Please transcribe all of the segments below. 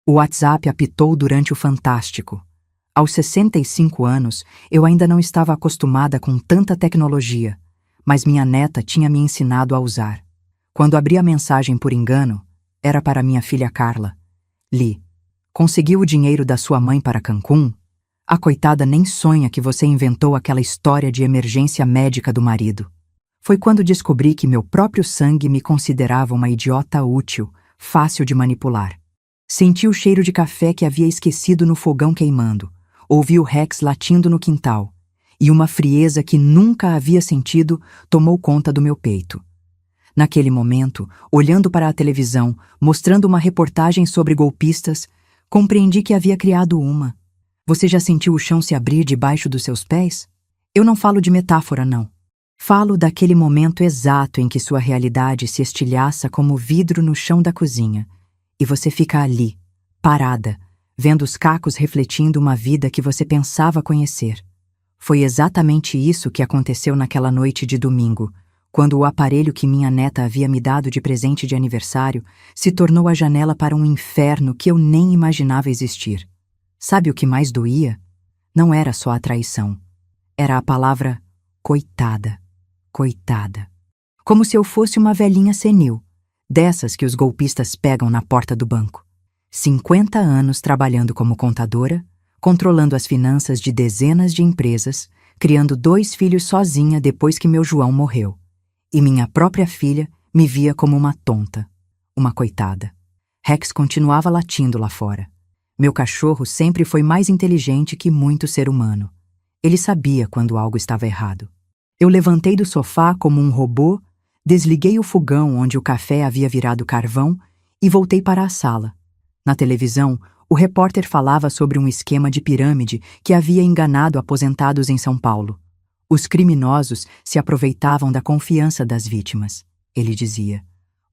O WhatsApp apitou durante o Fantástico. Aos 65 anos, eu ainda não estava acostumada com tanta tecnologia, mas minha neta tinha me ensinado a usar. Quando abri a mensagem por engano, era para minha filha Carla. Li: conseguiu o dinheiro da sua mãe para Cancún? A coitada nem sonha que você inventou aquela história de emergência médica do marido. Foi quando descobri que meu próprio sangue me considerava uma idiota útil, fácil de manipular. Senti o cheiro de café que havia esquecido no fogão queimando, ouvi o Rex latindo no quintal, e uma frieza que nunca havia sentido tomou conta do meu peito. Naquele momento, olhando para a televisão, mostrando uma reportagem sobre golpistas, compreendi que havia criado uma. Você já sentiu o chão se abrir debaixo dos seus pés? Eu não falo de metáfora, não. Falo daquele momento exato em que sua realidade se estilhaça como vidro no chão da cozinha, e você fica ali, parada, vendo os cacos refletindo uma vida que você pensava conhecer. Foi exatamente isso que aconteceu naquela noite de domingo, quando o aparelho que minha neta havia me dado de presente de aniversário se tornou a janela para um inferno que eu nem imaginava existir. Sabe o que mais doía? Não era só a traição. Era a palavra coitada. Coitada. Como se eu fosse uma velhinha senil, dessas que os golpistas pegam na porta do banco. 50 anos trabalhando como contadora, controlando as finanças de dezenas de empresas, criando 2 filhos sozinha depois que meu João morreu. E minha própria filha me via como uma tonta, uma coitada. Rex continuava latindo lá fora. Meu cachorro sempre foi mais inteligente que muito ser humano. Ele sabia quando algo estava errado. Eu levantei do sofá como um robô, desliguei o fogão onde o café havia virado carvão e voltei para a sala. Na televisão, o repórter falava sobre um esquema de pirâmide que havia enganado aposentados em São Paulo. Os criminosos se aproveitavam da confiança das vítimas, ele dizia.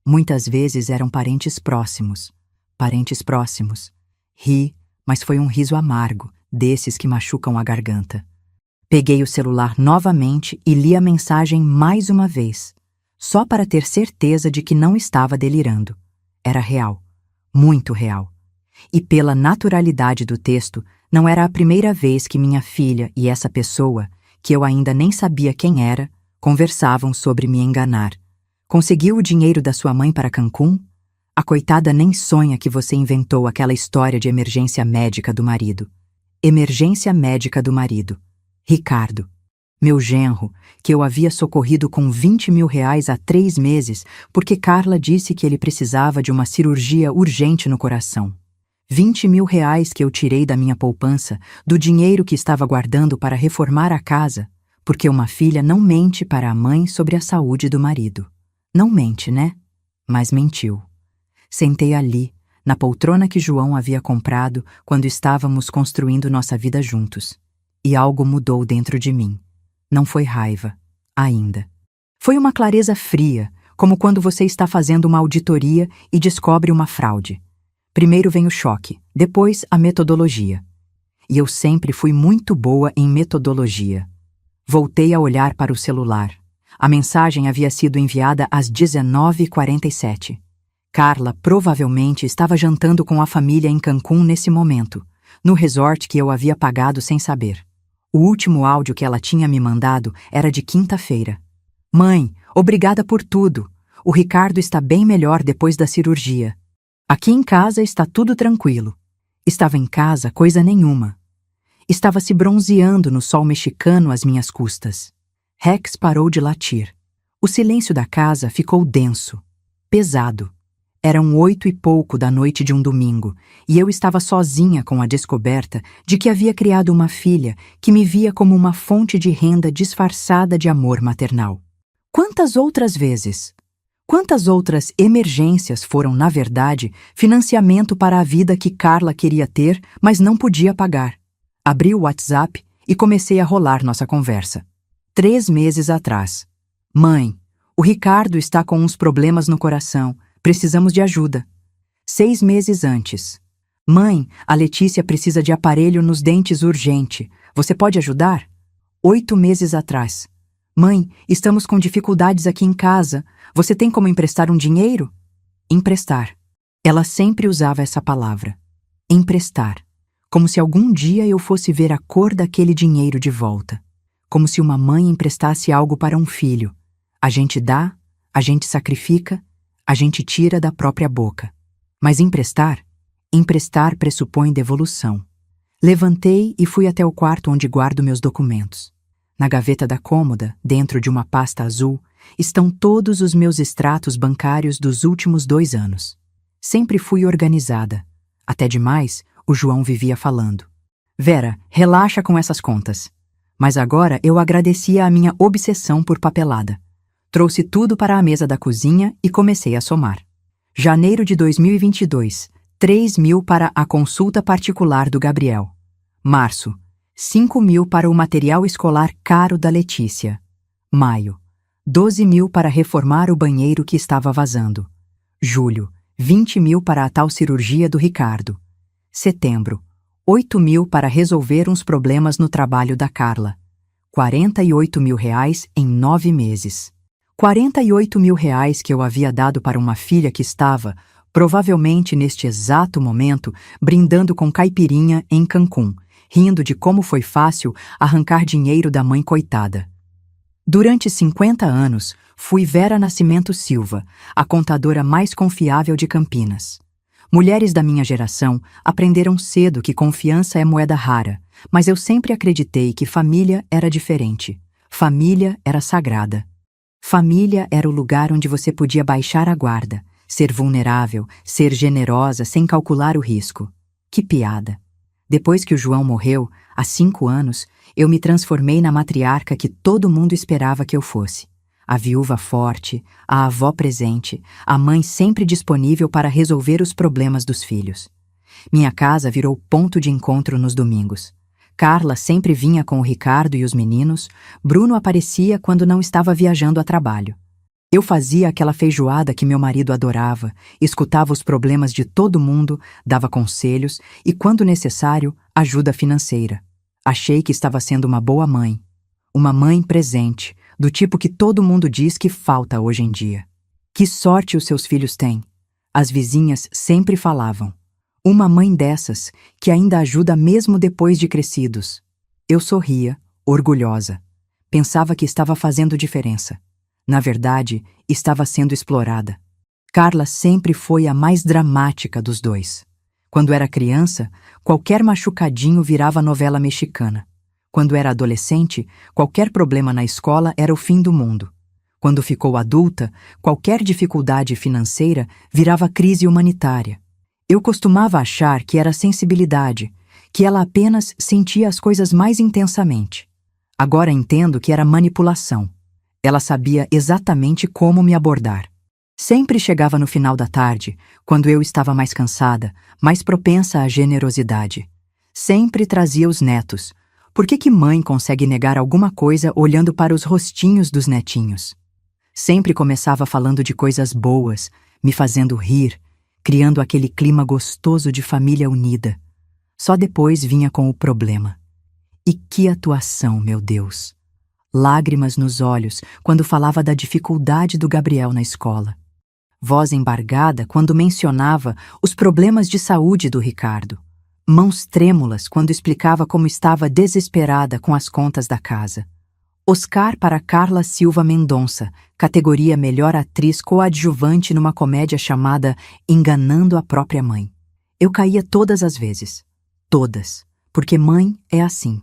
Muitas vezes eram parentes próximos. Parentes próximos. Ri, mas foi um riso amargo, desses que machucam a garganta. Peguei o celular novamente e li a mensagem mais uma vez, só para ter certeza de que não estava delirando. Era real, muito real. E pela naturalidade do texto, não era a primeira vez que minha filha e essa pessoa, que eu ainda nem sabia quem era, conversavam sobre me enganar. Conseguiu o dinheiro da sua mãe para Cancún? A coitada nem sonha que você inventou aquela história de emergência médica do marido. Emergência médica do marido. Ricardo, meu genro, que eu havia socorrido com 20 mil reais há 3 meses, porque Carla disse que ele precisava de uma cirurgia urgente no coração. 20 mil reais que eu tirei da minha poupança, do dinheiro que estava guardando para reformar a casa, porque uma filha não mente para a mãe sobre a saúde do marido. Não mente, né? Mas mentiu. Sentei ali, na poltrona que João havia comprado quando estávamos construindo nossa vida juntos. E algo mudou dentro de mim. Não foi raiva, ainda. Foi uma clareza fria, como quando você está fazendo uma auditoria e descobre uma fraude. Primeiro vem o choque, depois a metodologia. E eu sempre fui muito boa em metodologia. Voltei a olhar para o celular. A mensagem havia sido enviada às 19h47. Carla provavelmente estava jantando com a família em Cancún nesse momento, no resort que eu havia pagado sem saber. O último áudio que ela tinha me mandado era de quinta-feira. Mãe, obrigada por tudo. O Ricardo está bem melhor depois da cirurgia. Aqui em casa está tudo tranquilo. Estava em casa coisa nenhuma. Estava se bronzeando no sol mexicano às minhas custas. Rex parou de latir. O silêncio da casa ficou denso, pesado. Eram 8 e pouco da noite de um domingo, e eu estava sozinha com a descoberta de que havia criado uma filha que me via como uma fonte de renda disfarçada de amor maternal. Quantas outras vezes? Quantas outras emergências foram, na verdade, financiamento para a vida que Carla queria ter, mas não podia pagar? Abri o WhatsApp e comecei a rolar nossa conversa. 3 meses atrás. Mãe, o Ricardo está com uns problemas no coração. Precisamos de ajuda. 6 meses antes. Mãe, a Letícia precisa de aparelho nos dentes urgente. Você pode ajudar? 8 meses atrás. Mãe, estamos com dificuldades aqui em casa. Você tem como emprestar um dinheiro? Emprestar. Ela sempre usava essa palavra. Emprestar. Como se algum dia eu fosse ver a cor daquele dinheiro de volta. Como se uma mãe emprestasse algo para um filho. A gente dá, a gente sacrifica, a gente tira da própria boca. Mas emprestar? Emprestar pressupõe devolução. Levantei e fui até o quarto onde guardo meus documentos. Na gaveta da cômoda, dentro de uma pasta azul, estão todos os meus extratos bancários dos últimos 2 anos. Sempre fui organizada. Até demais, o João vivia falando. Vera, relaxa com essas contas. Mas agora eu agradecia a minha obsessão por papelada. Trouxe tudo para a mesa da cozinha e comecei a somar. Janeiro de 2022, 3.000 para a consulta particular do Gabriel. Março, 5.000 para o material escolar caro da Letícia. Maio, 12.000 para reformar o banheiro que estava vazando. Julho, 20.000 para a tal cirurgia do Ricardo. Setembro, 8.000 para resolver uns problemas no trabalho da Carla. 48.000 reais em 9 meses. 48.000 reais que eu havia dado para uma filha que estava, provavelmente neste exato momento, brindando com caipirinha em Cancún, rindo de como foi fácil arrancar dinheiro da mãe coitada. Durante 50 anos, fui Vera Nascimento Silva, a contadora mais confiável de Campinas. Mulheres da minha geração aprenderam cedo que confiança é moeda rara, mas eu sempre acreditei que família era diferente. Família era sagrada. Família era o lugar onde você podia baixar a guarda, ser vulnerável, ser generosa sem calcular o risco. Que piada! Depois que o João morreu, há 5 anos, eu me transformei na matriarca que todo mundo esperava que eu fosse. A viúva forte, a avó presente, a mãe sempre disponível para resolver os problemas dos filhos. Minha casa virou ponto de encontro nos domingos. Carla sempre vinha com o Ricardo e os meninos, Bruno aparecia quando não estava viajando a trabalho. Eu fazia aquela feijoada que meu marido adorava, escutava os problemas de todo mundo, dava conselhos e, quando necessário, ajuda financeira. Achei que estava sendo uma boa mãe. Uma mãe presente, do tipo que todo mundo diz que falta hoje em dia. Que sorte os seus filhos têm! As vizinhas sempre falavam. Uma mãe dessas, que ainda ajuda mesmo depois de crescidos. Eu sorria, orgulhosa. Pensava que estava fazendo diferença. Na verdade, estava sendo explorada. Carla sempre foi a mais dramática dos dois. Quando era criança, qualquer machucadinho virava novela mexicana. Quando era adolescente, qualquer problema na escola era o fim do mundo. Quando ficou adulta, qualquer dificuldade financeira virava crise humanitária. Eu costumava achar que era sensibilidade, que ela apenas sentia as coisas mais intensamente. Agora entendo que era manipulação. Ela sabia exatamente como me abordar. Sempre chegava no final da tarde, quando eu estava mais cansada, mais propensa à generosidade. Sempre trazia os netos. Por que mãe consegue negar alguma coisa olhando para os rostinhos dos netinhos? Sempre começava falando de coisas boas, me fazendo rir, criando aquele clima gostoso de família unida. Só depois vinha com o problema. E que atuação, meu Deus! Lágrimas nos olhos quando falava da dificuldade do Gabriel na escola. Voz embargada quando mencionava os problemas de saúde do Ricardo. Mãos trêmulas quando explicava como estava desesperada com as contas da casa. Oscar para Carla Silva Mendonça, categoria Melhor Atriz Coadjuvante numa comédia chamada Enganando a Própria Mãe. Eu caía todas as vezes. Todas. Porque mãe é assim.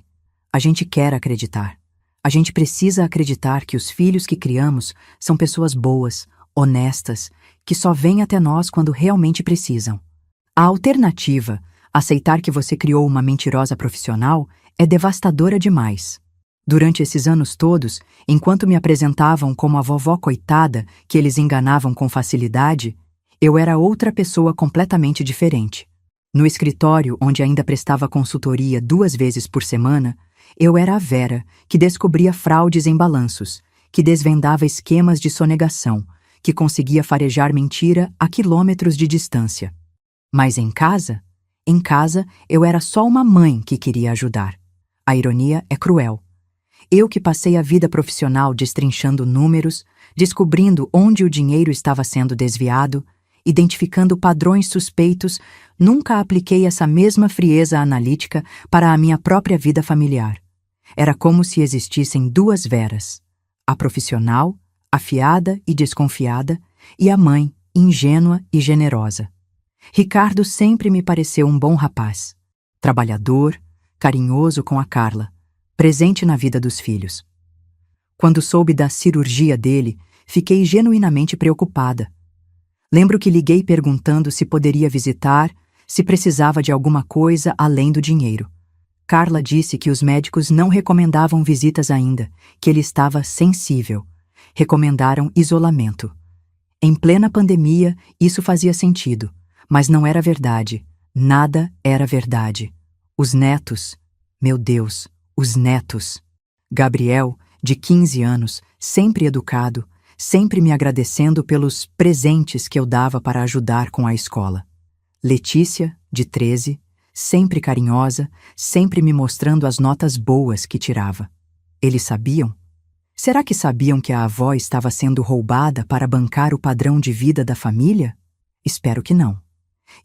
A gente quer acreditar. A gente precisa acreditar que os filhos que criamos são pessoas boas, honestas, que só vêm até nós quando realmente precisam. A alternativa, aceitar que você criou uma mentirosa profissional, é devastadora demais. Durante esses anos todos, enquanto me apresentavam como a vovó coitada que eles enganavam com facilidade, eu era outra pessoa completamente diferente. No escritório, onde ainda prestava consultoria 2 vezes por semana, eu era a Vera, que descobria fraudes em balanços, que desvendava esquemas de sonegação, que conseguia farejar mentira a quilômetros de distância. Mas em casa eu era só uma mãe que queria ajudar. A ironia é cruel. Eu que passei a vida profissional destrinchando números, descobrindo onde o dinheiro estava sendo desviado, identificando padrões suspeitos, nunca apliquei essa mesma frieza analítica para a minha própria vida familiar. Era como se existissem duas Veras: a profissional, afiada e desconfiada, e a mãe, ingênua e generosa. Ricardo sempre me pareceu um bom rapaz, trabalhador, carinhoso com a Carla, presente na vida dos filhos. Quando soube da cirurgia dele, fiquei genuinamente preocupada. Lembro que liguei perguntando se poderia visitar, se precisava de alguma coisa além do dinheiro. Carla disse que os médicos não recomendavam visitas ainda, que ele estava sensível. Recomendaram isolamento. Em plena pandemia, isso fazia sentido, mas não era verdade. Nada era verdade. Os netos, meu Deus, os netos. Gabriel, de 15 anos, sempre educado, sempre me agradecendo pelos presentes que eu dava para ajudar com a escola. Letícia, de 13, sempre carinhosa, sempre me mostrando as notas boas que tirava. Eles sabiam? Será que sabiam que a avó estava sendo roubada para bancar o padrão de vida da família? Espero que não.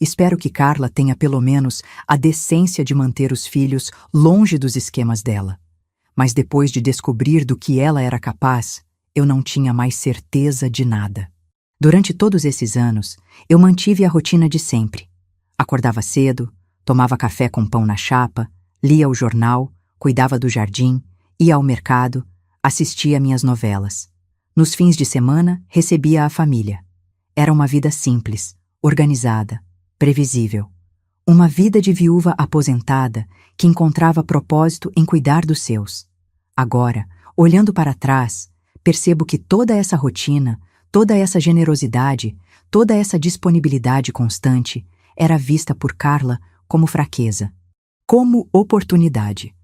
Espero que Carla tenha pelo menos a decência de manter os filhos longe dos esquemas dela. Mas depois de descobrir do que ela era capaz, eu não tinha mais certeza de nada. Durante todos esses anos, eu mantive a rotina de sempre. Acordava cedo, tomava café com pão na chapa, lia o jornal, cuidava do jardim, ia ao mercado, assistia minhas novelas. Nos fins de semana, recebia a família. Era uma vida simples, organizada, previsível. Uma vida de viúva aposentada que encontrava propósito em cuidar dos seus. Agora, olhando para trás, percebo que toda essa rotina, toda essa generosidade, toda essa disponibilidade constante era vista por Carla como fraqueza, como oportunidade.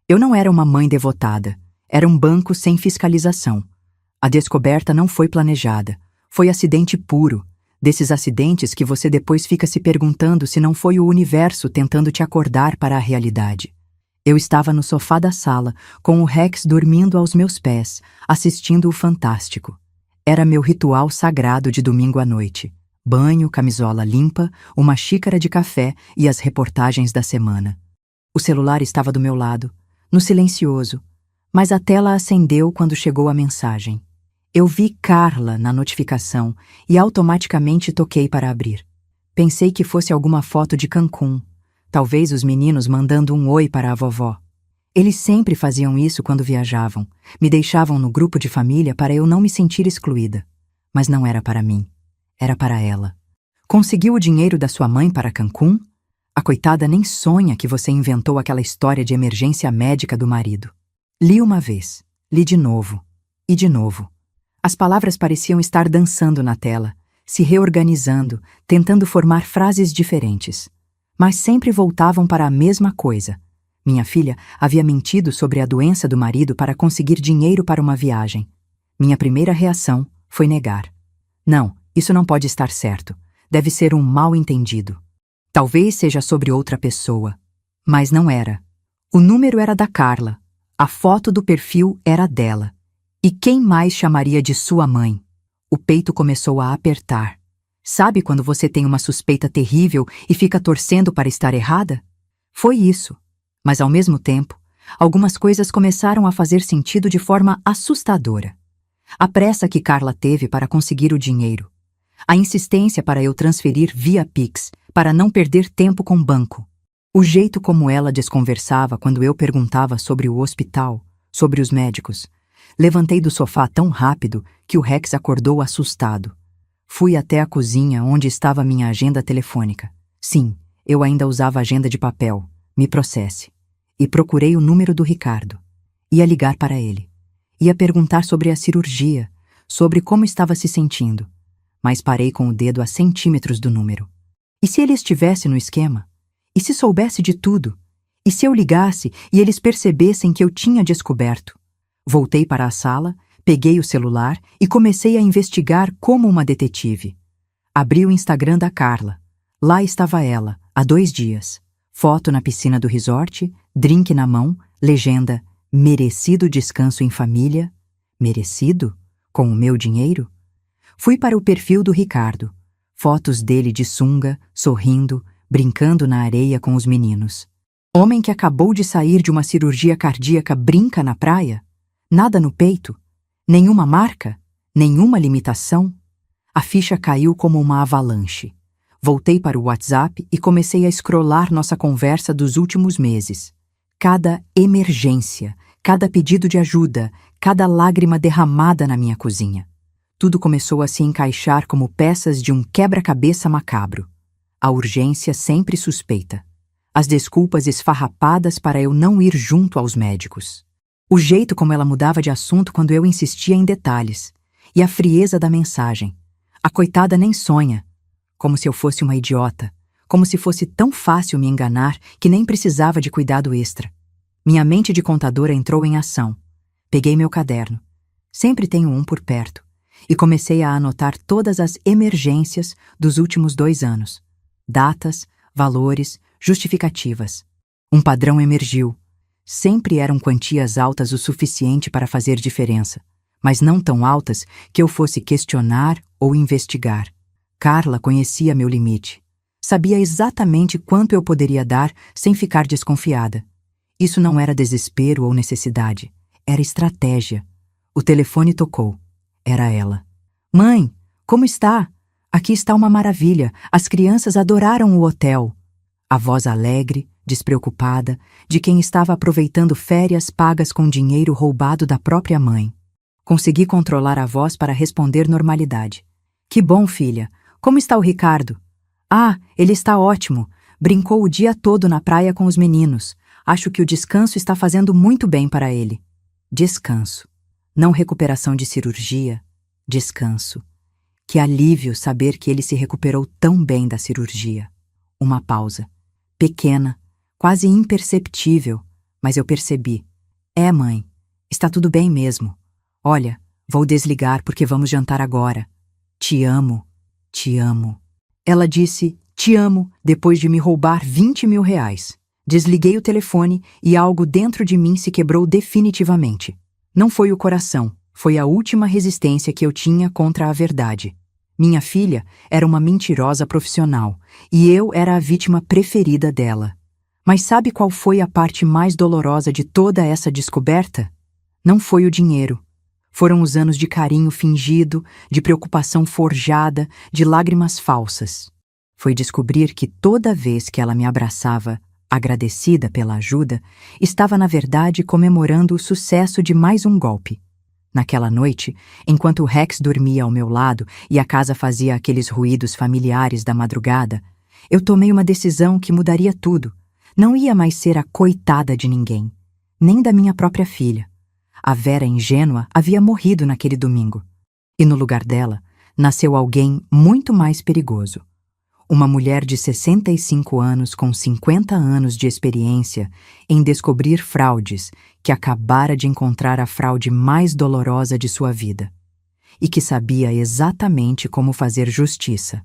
Eu não era uma mãe devotada, era um banco sem fiscalização. A descoberta não foi planejada, foi acidente puro, desses acidentes que você depois fica se perguntando se não foi o universo tentando te acordar para a realidade. Eu estava no sofá da sala, com o Rex dormindo aos meus pés, assistindo o Fantástico. Era meu ritual sagrado de domingo à noite. Banho, camisola limpa, uma xícara de café e as reportagens da semana. O celular estava do meu lado, no silencioso, mas a tela acendeu quando chegou a mensagem. Eu vi Carla na notificação e automaticamente toquei para abrir. Pensei que fosse alguma foto de Cancún, talvez os meninos mandando um oi para a vovó. Eles sempre faziam isso quando viajavam, me deixavam no grupo de família para eu não me sentir excluída. Mas não era para mim, era para ela. Conseguiu o dinheiro da sua mãe para Cancún? A coitada nem sonha que você inventou aquela história de emergência médica do marido. Li uma vez, li de novo, e de novo. As palavras pareciam estar dançando na tela, se reorganizando, tentando formar frases diferentes. Mas sempre voltavam para a mesma coisa. Minha filha havia mentido sobre a doença do marido para conseguir dinheiro para uma viagem. Minha primeira reação foi negar. Não, isso não pode estar certo. Deve ser um mal-entendido. Talvez seja sobre outra pessoa. Mas não era. O número era da Carla. A foto do perfil era dela. E quem mais chamaria de sua mãe? O peito começou a apertar. Sabe quando você tem uma suspeita terrível e fica torcendo para estar errada? Foi isso. Mas ao mesmo tempo, algumas coisas começaram a fazer sentido de forma assustadora. A pressa que Carla teve para conseguir o dinheiro. A insistência para eu transferir via Pix, para não perder tempo com o banco. O jeito como ela desconversava quando eu perguntava sobre o hospital, sobre os médicos. Levantei do sofá tão rápido que o Rex acordou assustado. Fui até a cozinha onde estava minha agenda telefônica. Sim, eu ainda usava agenda de papel. Me processe. E procurei o número do Ricardo. Ia ligar para ele. Ia perguntar sobre a cirurgia, sobre como estava se sentindo. Mas parei com o dedo a centímetros do número. E se ele estivesse no esquema? E se soubesse de tudo? E se eu ligasse e eles percebessem que eu tinha descoberto? Voltei para a sala, peguei o celular e comecei a investigar como uma detetive. Abri o Instagram da Carla. Lá estava ela, há 2 dias. Foto na piscina do resort, drink na mão, legenda: merecido descanso em família. Merecido? Com o meu dinheiro? Fui para o perfil do Ricardo. Fotos dele de sunga, sorrindo, brincando na areia com os meninos. Homem que acabou de sair de uma cirurgia cardíaca brinca na praia? Nada no peito? Nenhuma marca? Nenhuma limitação? A ficha caiu como uma avalanche. Voltei para o WhatsApp e comecei a scrollar nossa conversa dos últimos meses. Cada emergência, cada pedido de ajuda, cada lágrima derramada na minha cozinha. Tudo começou a se encaixar como peças de um quebra-cabeça macabro. A urgência sempre suspeita. As desculpas esfarrapadas para eu não ir junto aos médicos. O jeito como ela mudava de assunto quando eu insistia em detalhes. E a frieza da mensagem. A coitada nem sonha. Como se eu fosse uma idiota. Como se fosse tão fácil me enganar que nem precisava de cuidado extra. Minha mente de contadora entrou em ação. Peguei meu caderno. Sempre tenho um por perto. E comecei a anotar todas as emergências dos últimos 2 anos. Datas, valores, justificativas. Um padrão emergiu. Sempre eram quantias altas o suficiente para fazer diferença, mas não tão altas que eu fosse questionar ou investigar. Carla conhecia meu limite. Sabia exatamente quanto eu poderia dar sem ficar desconfiada. Isso não era desespero ou necessidade. Era estratégia. O telefone tocou. Era ela. Mãe, como está? Aqui está uma maravilha. As crianças adoraram o hotel. A voz alegre, despreocupada, de quem estava aproveitando férias pagas com dinheiro roubado da própria mãe. Consegui controlar a voz para responder normalidade. Que bom, filha. Como está o Ricardo? Ah, ele está ótimo. Brincou o dia todo na praia com os meninos. Acho que o descanso está fazendo muito bem para ele. Descanso. Não recuperação de cirurgia. Descanso. Que alívio saber que ele se recuperou tão bem da cirurgia. Uma pausa. Pequena, quase imperceptível, mas eu percebi. É, mãe. Está tudo bem mesmo. Olha, vou desligar porque vamos jantar agora. Te amo. Te amo. Ela disse, te amo, depois de me roubar 20 mil reais. Desliguei o telefone e algo dentro de mim se quebrou definitivamente. Não foi o coração, foi a última resistência que eu tinha contra a verdade. Minha filha era uma mentirosa profissional e eu era a vítima preferida dela. Mas sabe qual foi a parte mais dolorosa de toda essa descoberta? Não foi o dinheiro. Foram os anos de carinho fingido, de preocupação forjada, de lágrimas falsas. Foi descobrir que toda vez que ela me abraçava, agradecida pela ajuda, estava na verdade comemorando o sucesso de mais um golpe. Naquela noite, enquanto o Rex dormia ao meu lado e a casa fazia aqueles ruídos familiares da madrugada, eu tomei uma decisão que mudaria tudo. Não ia mais ser a coitada de ninguém, nem da minha própria filha. A Vera ingênua havia morrido naquele domingo. E no lugar dela, nasceu alguém muito mais perigoso. Uma mulher de 65 anos com 50 anos de experiência em descobrir fraudes que acabara de encontrar a fraude mais dolorosa de sua vida. E que sabia exatamente como fazer justiça.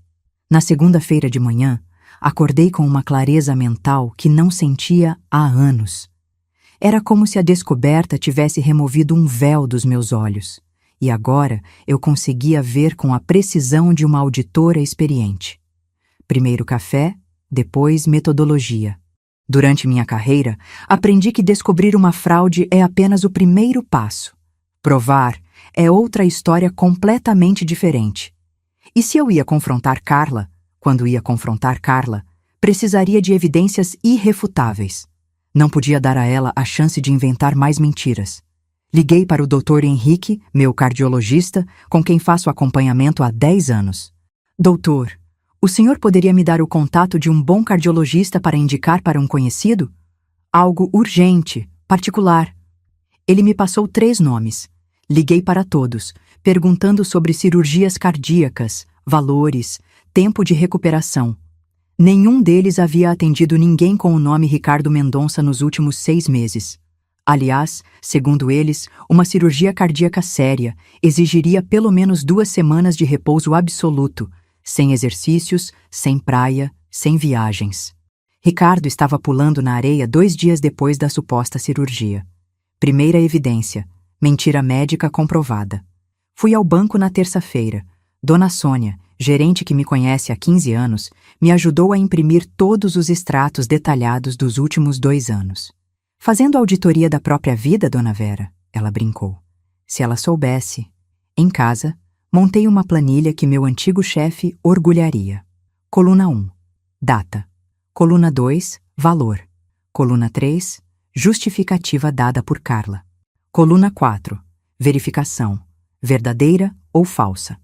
Na segunda-feira de manhã, acordei com uma clareza mental que não sentia há anos. Era como se a descoberta tivesse removido um véu dos meus olhos, e agora eu conseguia ver com a precisão de uma auditora experiente. Primeiro café, depois metodologia. Durante minha carreira, aprendi que descobrir uma fraude é apenas o primeiro passo. Provar é outra história completamente diferente. E se eu ia confrontar Carla, quando ia confrontar Carla, precisaria de evidências irrefutáveis. Não podia dar a ela a chance de inventar mais mentiras. Liguei para o Dr. Henrique, meu cardiologista, com quem faço acompanhamento há 10 anos. Doutor, o senhor poderia me dar o contato de um bom cardiologista para indicar para um conhecido? Algo urgente, particular. Ele me passou 3 nomes. Liguei para todos, perguntando sobre cirurgias cardíacas, valores, tempo de recuperação. Nenhum deles havia atendido ninguém com o nome Ricardo Mendonça nos últimos 6 meses. Aliás, segundo eles, uma cirurgia cardíaca séria exigiria pelo menos 2 semanas de repouso absoluto, sem exercícios, sem praia, sem viagens. Ricardo estava pulando na areia 2 dias depois da suposta cirurgia. Primeira evidência, mentira médica comprovada. Fui ao banco na terça-feira. Dona Sônia, gerente que me conhece há 15 anos, me ajudou a imprimir todos os extratos detalhados dos últimos 2 anos. Fazendo auditoria da própria vida, dona Vera, ela brincou. Se ela soubesse. Em casa, montei uma planilha que meu antigo chefe orgulharia. Coluna 1, data. Coluna 2, valor. Coluna 3, justificativa dada por Carla. Coluna 4, verificação, verdadeira ou falsa.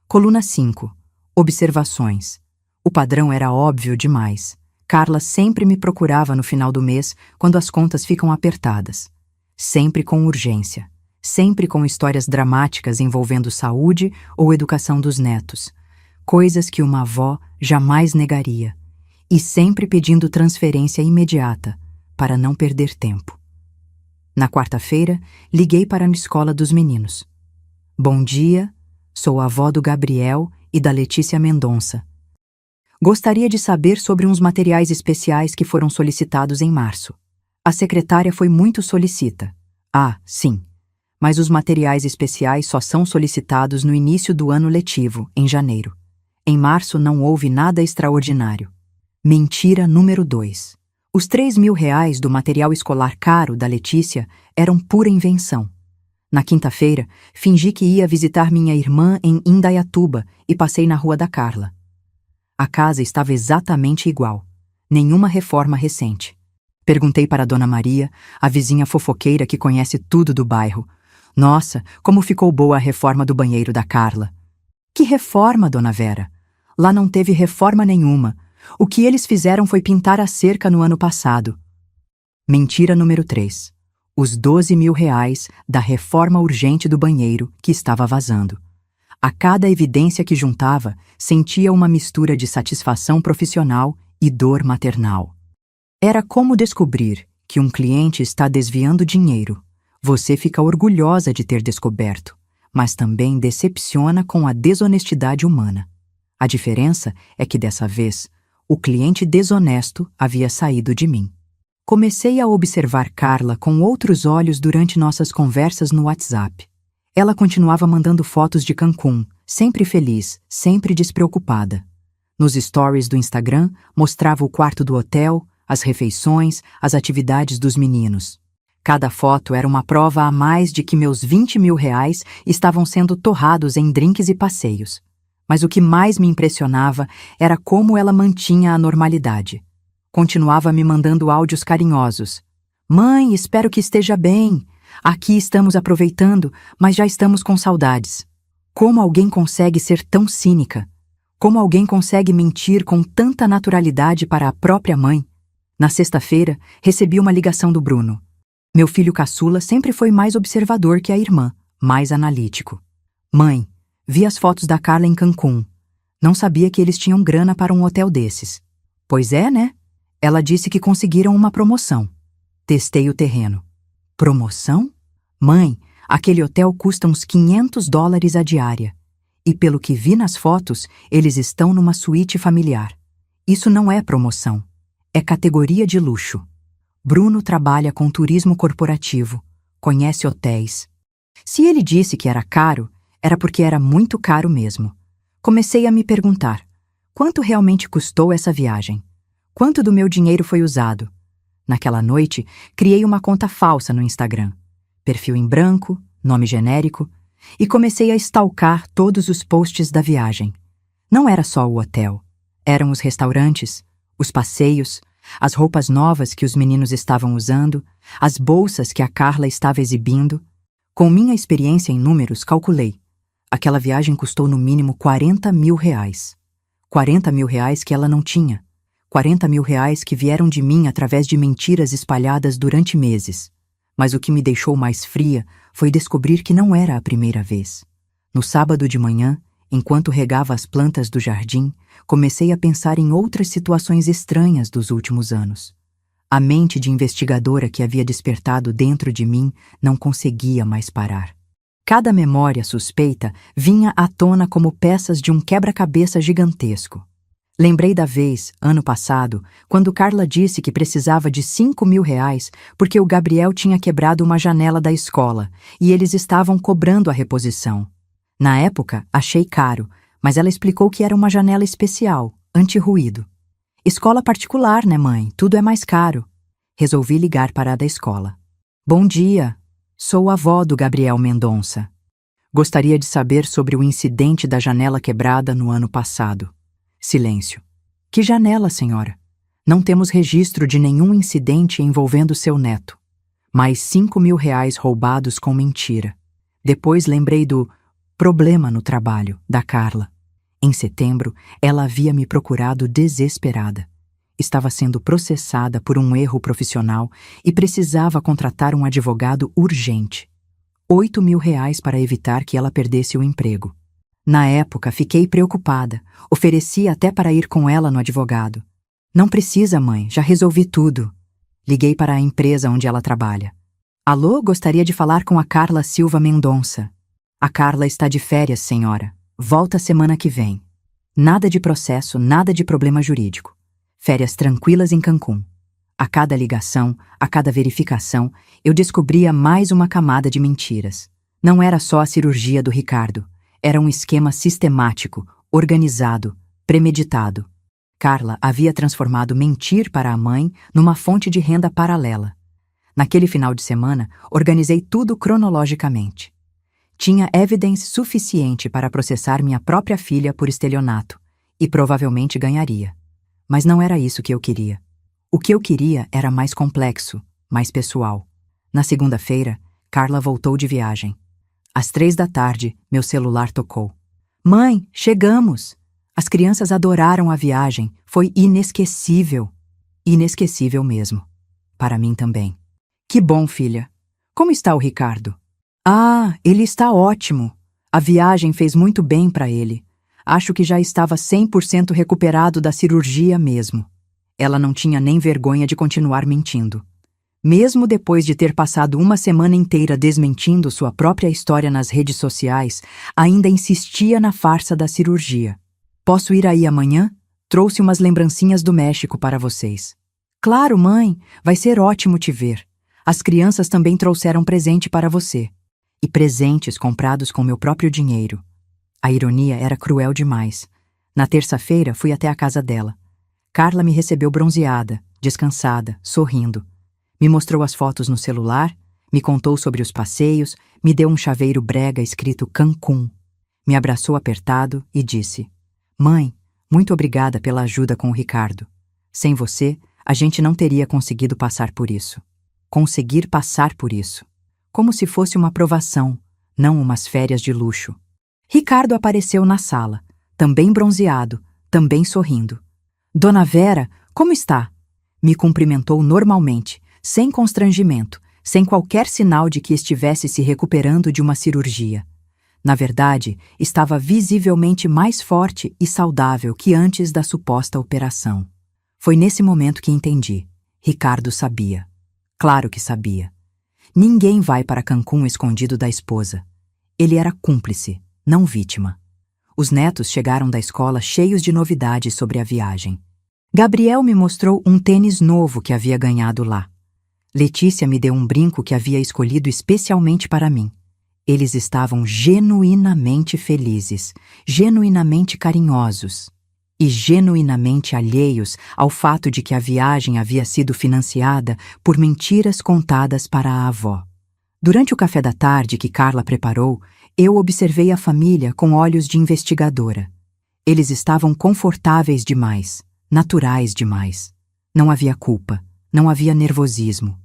Coluna 5, observações. O padrão era óbvio demais. Carla sempre me procurava no final do mês quando as contas ficam apertadas. Sempre com urgência. Sempre com histórias dramáticas envolvendo saúde ou educação dos netos. Coisas que uma avó jamais negaria. E sempre pedindo transferência imediata, para não perder tempo. Na quarta-feira, liguei para a escola dos meninos. Bom dia, sou a avó do Gabriel e da Letícia Mendonça. Gostaria de saber sobre uns materiais especiais que foram solicitados em março. A secretária foi muito solicita. Ah, sim. Mas os materiais especiais só são solicitados no início do ano letivo, em janeiro. Em março não houve nada extraordinário. Mentira número 2. Os R$ 3.000 do material escolar caro da Letícia eram pura invenção. Na quinta-feira, fingi que ia visitar minha irmã em Indaiatuba e passei na rua da Carla. A casa estava exatamente igual. Nenhuma reforma recente. Perguntei para Dona Maria, a vizinha fofoqueira que conhece tudo do bairro. Nossa, como ficou boa a reforma do banheiro da Carla. Que reforma, Dona Vera? Lá não teve reforma nenhuma. O que eles fizeram foi pintar a cerca no ano passado. Mentira número 3. Os R$ 12.000 da reforma urgente do banheiro que estava vazando. A cada evidência que juntava, sentia uma mistura de satisfação profissional e dor maternal. Era como descobrir que um cliente está desviando dinheiro. Você fica orgulhosa de ter descoberto, mas também decepciona com a desonestidade humana. A diferença é que dessa vez, o cliente desonesto havia saído de mim. Comecei a observar Carla com outros olhos durante nossas conversas no WhatsApp. Ela continuava mandando fotos de Cancún, sempre feliz, sempre despreocupada. Nos stories do Instagram, mostrava o quarto do hotel, as refeições, as atividades dos meninos. Cada foto era uma prova a mais de que meus R$ 20.000 estavam sendo torrados em drinks e passeios. Mas o que mais me impressionava era como ela mantinha a normalidade. Continuava me mandando áudios carinhosos. Mãe, espero que esteja bem. Aqui estamos aproveitando, mas já estamos com saudades. Como alguém consegue ser tão cínica? Como alguém consegue mentir com tanta naturalidade para a própria mãe? Na sexta-feira, recebi uma ligação do Bruno. Meu filho caçula sempre foi mais observador que a irmã, mais analítico. Mãe, vi as fotos da Carla em Cancún. Não sabia que eles tinham grana para um hotel desses. Pois é, né? Ela disse que conseguiram uma promoção. Testei o terreno. Promoção? Mãe, aquele hotel custa uns $500 a diária. E pelo que vi nas fotos, eles estão numa suíte familiar. Isso não é promoção. É categoria de luxo. Bruno trabalha com turismo corporativo. Conhece hotéis. Se ele disse que era caro, era porque era muito caro mesmo. Comecei a me perguntar, quanto realmente custou essa viagem? Quanto do meu dinheiro foi usado? Naquela noite, criei uma conta falsa no Instagram. Perfil em branco, nome genérico, e comecei a stalkar todos os posts da viagem. Não era só o hotel. Eram os restaurantes, os passeios, as roupas novas que os meninos estavam usando, as bolsas que a Carla estava exibindo. Com minha experiência em números, calculei. Aquela viagem custou no mínimo R$ 40.000. R$ 40.000 que ela não tinha. R$ 40.000 que vieram de mim através de mentiras espalhadas durante meses. Mas o que me deixou mais fria foi descobrir que não era a primeira vez. No sábado de manhã, enquanto regava as plantas do jardim, comecei a pensar em outras situações estranhas dos últimos anos. A mente de investigadora que havia despertado dentro de mim não conseguia mais parar. Cada memória suspeita vinha à tona como peças de um quebra-cabeça gigantesco. Lembrei da vez, ano passado, quando Carla disse que precisava de R$ 5.000 porque o Gabriel tinha quebrado uma janela da escola e eles estavam cobrando a reposição. Na época, achei caro, mas ela explicou que era uma janela especial, anti-ruído. Escola particular, né, mãe? Tudo é mais caro. Resolvi ligar para a da escola. Bom dia, sou a avó do Gabriel Mendonça. Gostaria de saber sobre o incidente da janela quebrada no ano passado. Silêncio. Que janela, senhora? Não temos registro de nenhum incidente envolvendo seu neto. Mais R$ 5.000 roubados com mentira. Depois lembrei do problema no trabalho, da Carla. Em setembro, ela havia me procurado desesperada. Estava sendo processada por um erro profissional e precisava contratar um advogado urgente. R$ 8.000 para evitar que ela perdesse o emprego. Na época, fiquei preocupada. Ofereci até para ir com ela no advogado. Não precisa, mãe, já resolvi tudo. Liguei para a empresa onde ela trabalha. Alô, gostaria de falar com a Carla Silva Mendonça. A Carla está de férias, senhora. Volta semana que vem. Nada de processo, nada de problema jurídico. Férias tranquilas em Cancún. A cada ligação, a cada verificação, eu descobria mais uma camada de mentiras. Não era só a cirurgia do Ricardo. Era um esquema sistemático, organizado, premeditado. Carla havia transformado mentir para a mãe numa fonte de renda paralela. Naquele final de semana, organizei tudo cronologicamente. Tinha evidência suficiente para processar minha própria filha por estelionato, e provavelmente ganharia. Mas não era isso que eu queria. O que eu queria era mais complexo, mais pessoal. Na segunda-feira, Carla voltou de viagem. Às 3 da tarde, meu celular tocou. Mãe, chegamos! As crianças adoraram a viagem. Foi inesquecível. Inesquecível mesmo. Para mim também. Que bom, filha. Como está o Ricardo? Ah, ele está ótimo. A viagem fez muito bem para ele. Acho que já estava 100% recuperado da cirurgia mesmo. Ela não tinha nem vergonha de continuar mentindo. Mesmo depois de ter passado uma semana inteira desmentindo sua própria história nas redes sociais, ainda insistia na farsa da cirurgia. Posso ir aí amanhã? Trouxe umas lembrancinhas do México para vocês. Claro, mãe, vai ser ótimo te ver. As crianças também trouxeram presente para você. E presentes comprados com meu próprio dinheiro. A ironia era cruel demais. Na terça-feira, fui até a casa dela. Carla me recebeu bronzeada, descansada, sorrindo. Me mostrou as fotos no celular, me contou sobre os passeios, me deu um chaveiro brega escrito Cancún. Me abraçou apertado e disse: Mãe, muito obrigada pela ajuda com o Ricardo. Sem você, a gente não teria conseguido passar por isso. Conseguir passar por isso. Como se fosse uma provação, não umas férias de luxo. Ricardo apareceu na sala, também bronzeado, também sorrindo. Dona Vera, como está? Me cumprimentou normalmente, sem constrangimento, sem qualquer sinal de que estivesse se recuperando de uma cirurgia. Na verdade, estava visivelmente mais forte e saudável que antes da suposta operação. Foi nesse momento que entendi. Ricardo sabia. Claro que sabia. Ninguém vai para Cancún escondido da esposa. Ele era cúmplice, não vítima. Os netos chegaram da escola cheios de novidades sobre a viagem. Gabriel me mostrou um tênis novo que havia ganhado lá. Letícia me deu um brinco que havia escolhido especialmente para mim. Eles estavam genuinamente felizes, genuinamente carinhosos e genuinamente alheios ao fato de que a viagem havia sido financiada por mentiras contadas para a avó. Durante o café da tarde que Carla preparou, eu observei a família com olhos de investigadora. Eles estavam confortáveis demais, naturais demais. Não havia culpa, não havia nervosismo.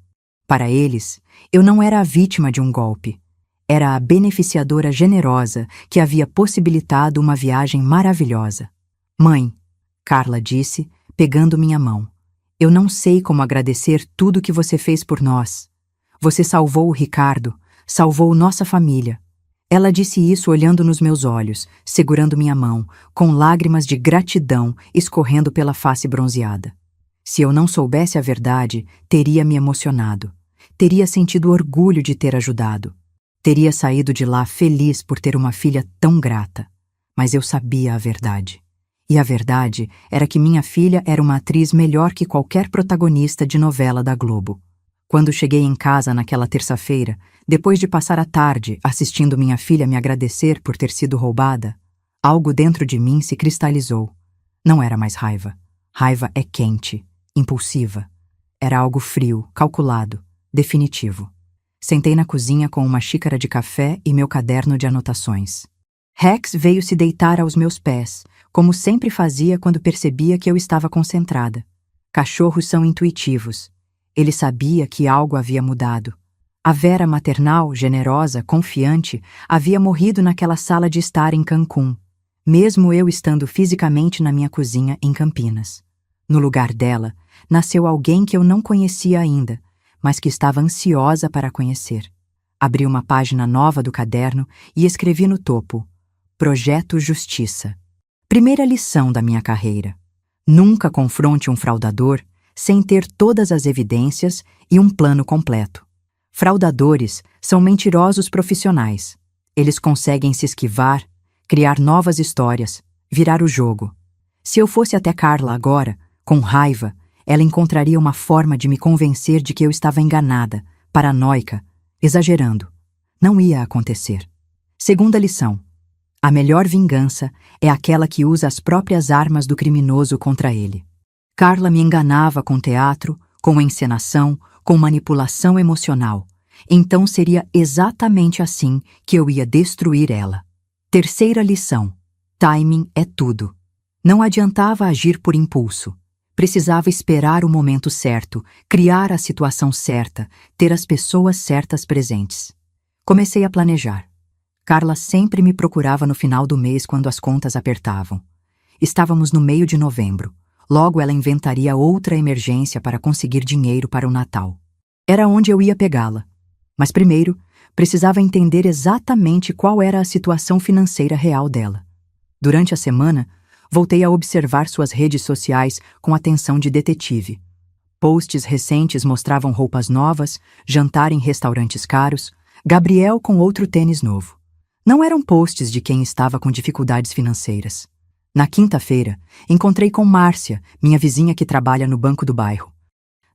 Para eles, eu não era a vítima de um golpe. Era a beneficiadora generosa que havia possibilitado uma viagem maravilhosa. Mãe, Carla disse, pegando minha mão, eu não sei como agradecer tudo que você fez por nós. Você salvou o Ricardo, salvou nossa família. Ela disse isso olhando nos meus olhos, segurando minha mão, com lágrimas de gratidão escorrendo pela face bronzeada. Se eu não soubesse a verdade, teria me emocionado. Teria sentido orgulho de ter ajudado. Teria saído de lá feliz por ter uma filha tão grata. Mas eu sabia a verdade. E a verdade era que minha filha era uma atriz melhor que qualquer protagonista de novela da Globo. Quando cheguei em casa naquela terça-feira, depois de passar a tarde assistindo minha filha me agradecer por ter sido roubada, Algo dentro de mim se cristalizou. Não era mais raiva. Raiva é quente, impulsiva. Era algo frio, calculado, definitivo. Sentei na cozinha com uma xícara de café e meu caderno de anotações. Rex veio se deitar aos meus pés, como sempre fazia quando percebia que eu estava concentrada. Cachorros são intuitivos. Ele sabia que algo havia mudado. A Vera maternal, generosa, confiante, havia morrido naquela sala de estar em Cancún, mesmo eu estando fisicamente na minha cozinha em Campinas. No lugar dela, nasceu alguém que eu não conhecia ainda, mas que estava ansiosa para conhecer. Abri uma página nova do caderno e escrevi no topo: Projeto Justiça. Primeira lição da minha carreira. Nunca confronte um fraudador sem ter todas as evidências e um plano completo. Fraudadores são mentirosos profissionais. Eles conseguem se esquivar, criar novas histórias, virar o jogo. Se eu fosse até Carla agora, com raiva, ela encontraria uma forma de me convencer de que eu estava enganada, paranoica, exagerando. Não ia acontecer. Segunda lição. A melhor vingança é aquela que usa as próprias armas do criminoso contra ele. Carla me enganava com teatro, com encenação, com manipulação emocional. Então seria exatamente assim que eu ia destruir ela. Terceira lição. Timing é tudo. Não adiantava agir por impulso. Precisava esperar o momento certo, criar a situação certa, ter as pessoas certas presentes. Comecei a planejar. Carla sempre me procurava no final do mês quando as contas apertavam. Estávamos no meio de novembro. Logo ela inventaria outra emergência para conseguir dinheiro para o Natal. Era onde eu ia pegá-la. Mas primeiro, precisava entender exatamente qual era a situação financeira real dela. Durante a semana, voltei a observar suas redes sociais com atenção de detetive. Posts recentes mostravam roupas novas, jantar em restaurantes caros, Gabriel com outro tênis novo. Não eram posts de quem estava com dificuldades financeiras. Na quinta-feira, encontrei com Márcia, minha vizinha que trabalha no banco do bairro.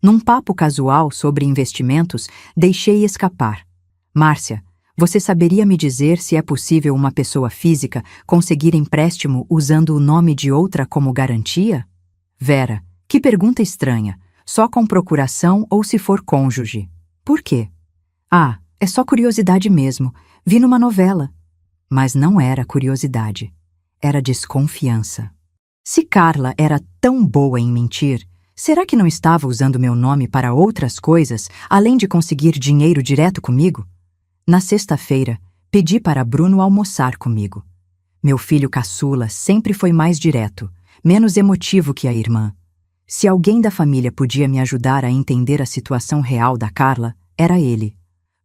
Num papo casual sobre investimentos, deixei escapar. Márcia, você saberia me dizer se é possível uma pessoa física conseguir empréstimo usando o nome de outra como garantia? Vera, que pergunta estranha. Só com procuração ou se for cônjuge? Por quê? Ah, é só curiosidade mesmo. Vi numa novela. Mas não era curiosidade. Era desconfiança. Se Carla era tão boa em mentir, será que não estava usando meu nome para outras coisas, além de conseguir dinheiro direto comigo? Na sexta-feira, pedi para Bruno almoçar comigo. Meu filho caçula sempre foi mais direto, menos emotivo que a irmã. Se alguém da família podia me ajudar a entender a situação real da Carla, era ele.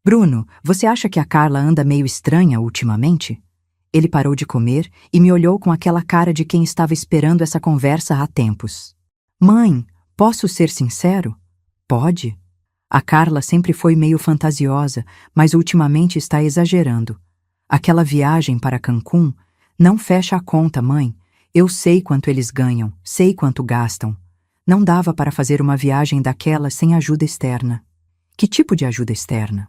Bruno, você acha que a Carla anda meio estranha ultimamente? Ele parou de comer e me olhou com aquela cara de quem estava esperando essa conversa há tempos. Mãe, posso ser sincero? Pode. A Carla sempre foi meio fantasiosa, mas ultimamente está exagerando. Aquela viagem para Cancún não fecha a conta, mãe. Eu sei quanto eles ganham, sei quanto gastam. Não dava para fazer uma viagem daquela sem ajuda externa. Que tipo de ajuda externa?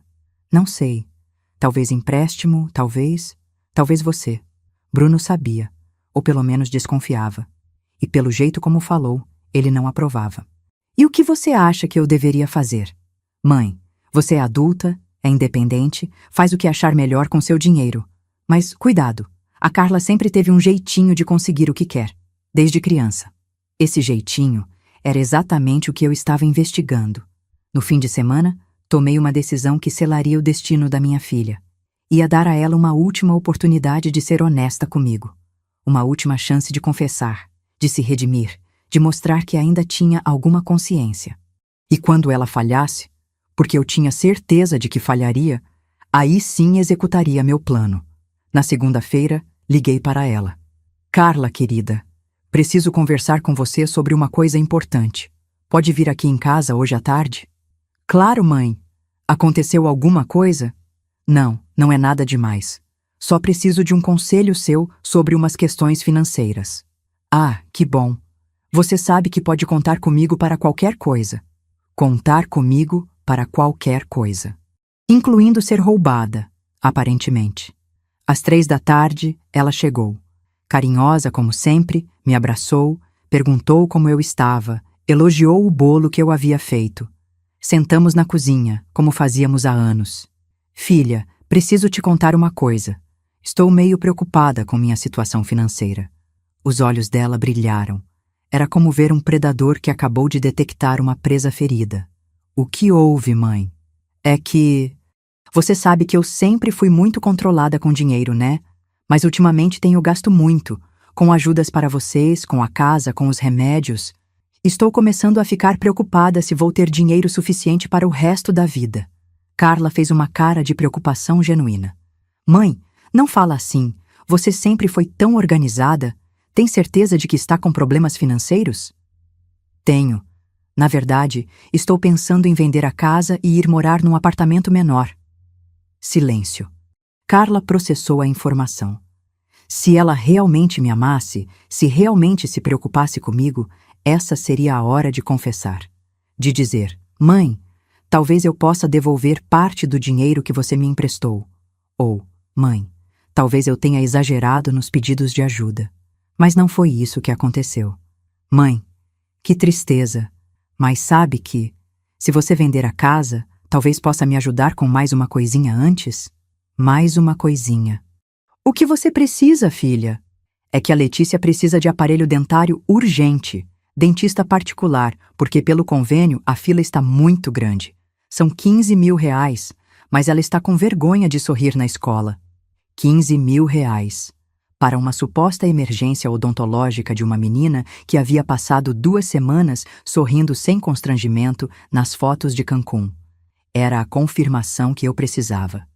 Não sei. Talvez empréstimo, talvez você. Bruno sabia, ou pelo menos desconfiava. E pelo jeito como falou, ele não aprovava. E o que você acha que eu deveria fazer? Mãe, você é adulta, é independente, faz o que achar melhor com seu dinheiro. Mas cuidado, a Carla sempre teve um jeitinho de conseguir o que quer, desde criança. Esse jeitinho era exatamente o que eu estava investigando. No fim de semana, tomei uma decisão que selaria o destino da minha filha. Ia dar a ela uma última oportunidade de ser honesta comigo. Uma última chance de confessar, de se redimir, de mostrar que ainda tinha alguma consciência. E quando ela falhasse, porque eu tinha certeza de que falharia, aí sim executaria meu plano. Na segunda-feira, liguei para ela. Carla, querida, preciso conversar com você sobre uma coisa importante. Pode vir aqui em casa hoje à tarde? Claro, mãe. Aconteceu alguma coisa? Não, não é nada demais. Só preciso de um conselho seu sobre umas questões financeiras. Ah, que bom. Você sabe que pode contar comigo para qualquer coisa. Contar comigo para qualquer coisa. Incluindo ser roubada, aparentemente. Às 3 da tarde, ela chegou. Carinhosa como sempre, me abraçou, perguntou como eu estava, elogiou o bolo que eu havia feito. Sentamos na cozinha, como fazíamos há anos. Filha, preciso te contar uma coisa. Estou meio preocupada com minha situação financeira. Os olhos dela brilharam. Era como ver um predador que acabou de detectar uma presa ferida. O que houve, mãe? É que... Você sabe que eu sempre fui muito controlada com dinheiro, né? Mas ultimamente tenho gasto muito, com ajudas para vocês, com a casa, com os remédios. Estou começando a ficar preocupada se vou ter dinheiro suficiente para o resto da vida. Carla fez uma cara de preocupação genuína. Mãe, não fala assim. Você sempre foi tão organizada. Tem certeza de que está com problemas financeiros? Tenho. Na verdade, estou pensando em vender a casa e ir morar num apartamento menor. Silêncio. Carla processou a informação. Se ela realmente me amasse, se realmente se preocupasse comigo, essa seria a hora de confessar. De dizer, mãe, talvez eu possa devolver parte do dinheiro que você me emprestou. Ou, mãe, talvez eu tenha exagerado nos pedidos de ajuda. Mas não foi isso que aconteceu. Mãe, que tristeza. Mas sabe que, se você vender a casa, talvez possa me ajudar com mais uma coisinha antes? Mais uma coisinha. O que você precisa, filha? É que a Letícia precisa de aparelho dentário urgente. Dentista particular, porque pelo convênio a fila está muito grande. São 15 mil reais, mas ela está com vergonha de sorrir na escola. 15 mil reais. Para uma suposta emergência odontológica de uma menina que havia passado 2 semanas sorrindo sem constrangimento nas fotos de Cancún. Era a confirmação que eu precisava.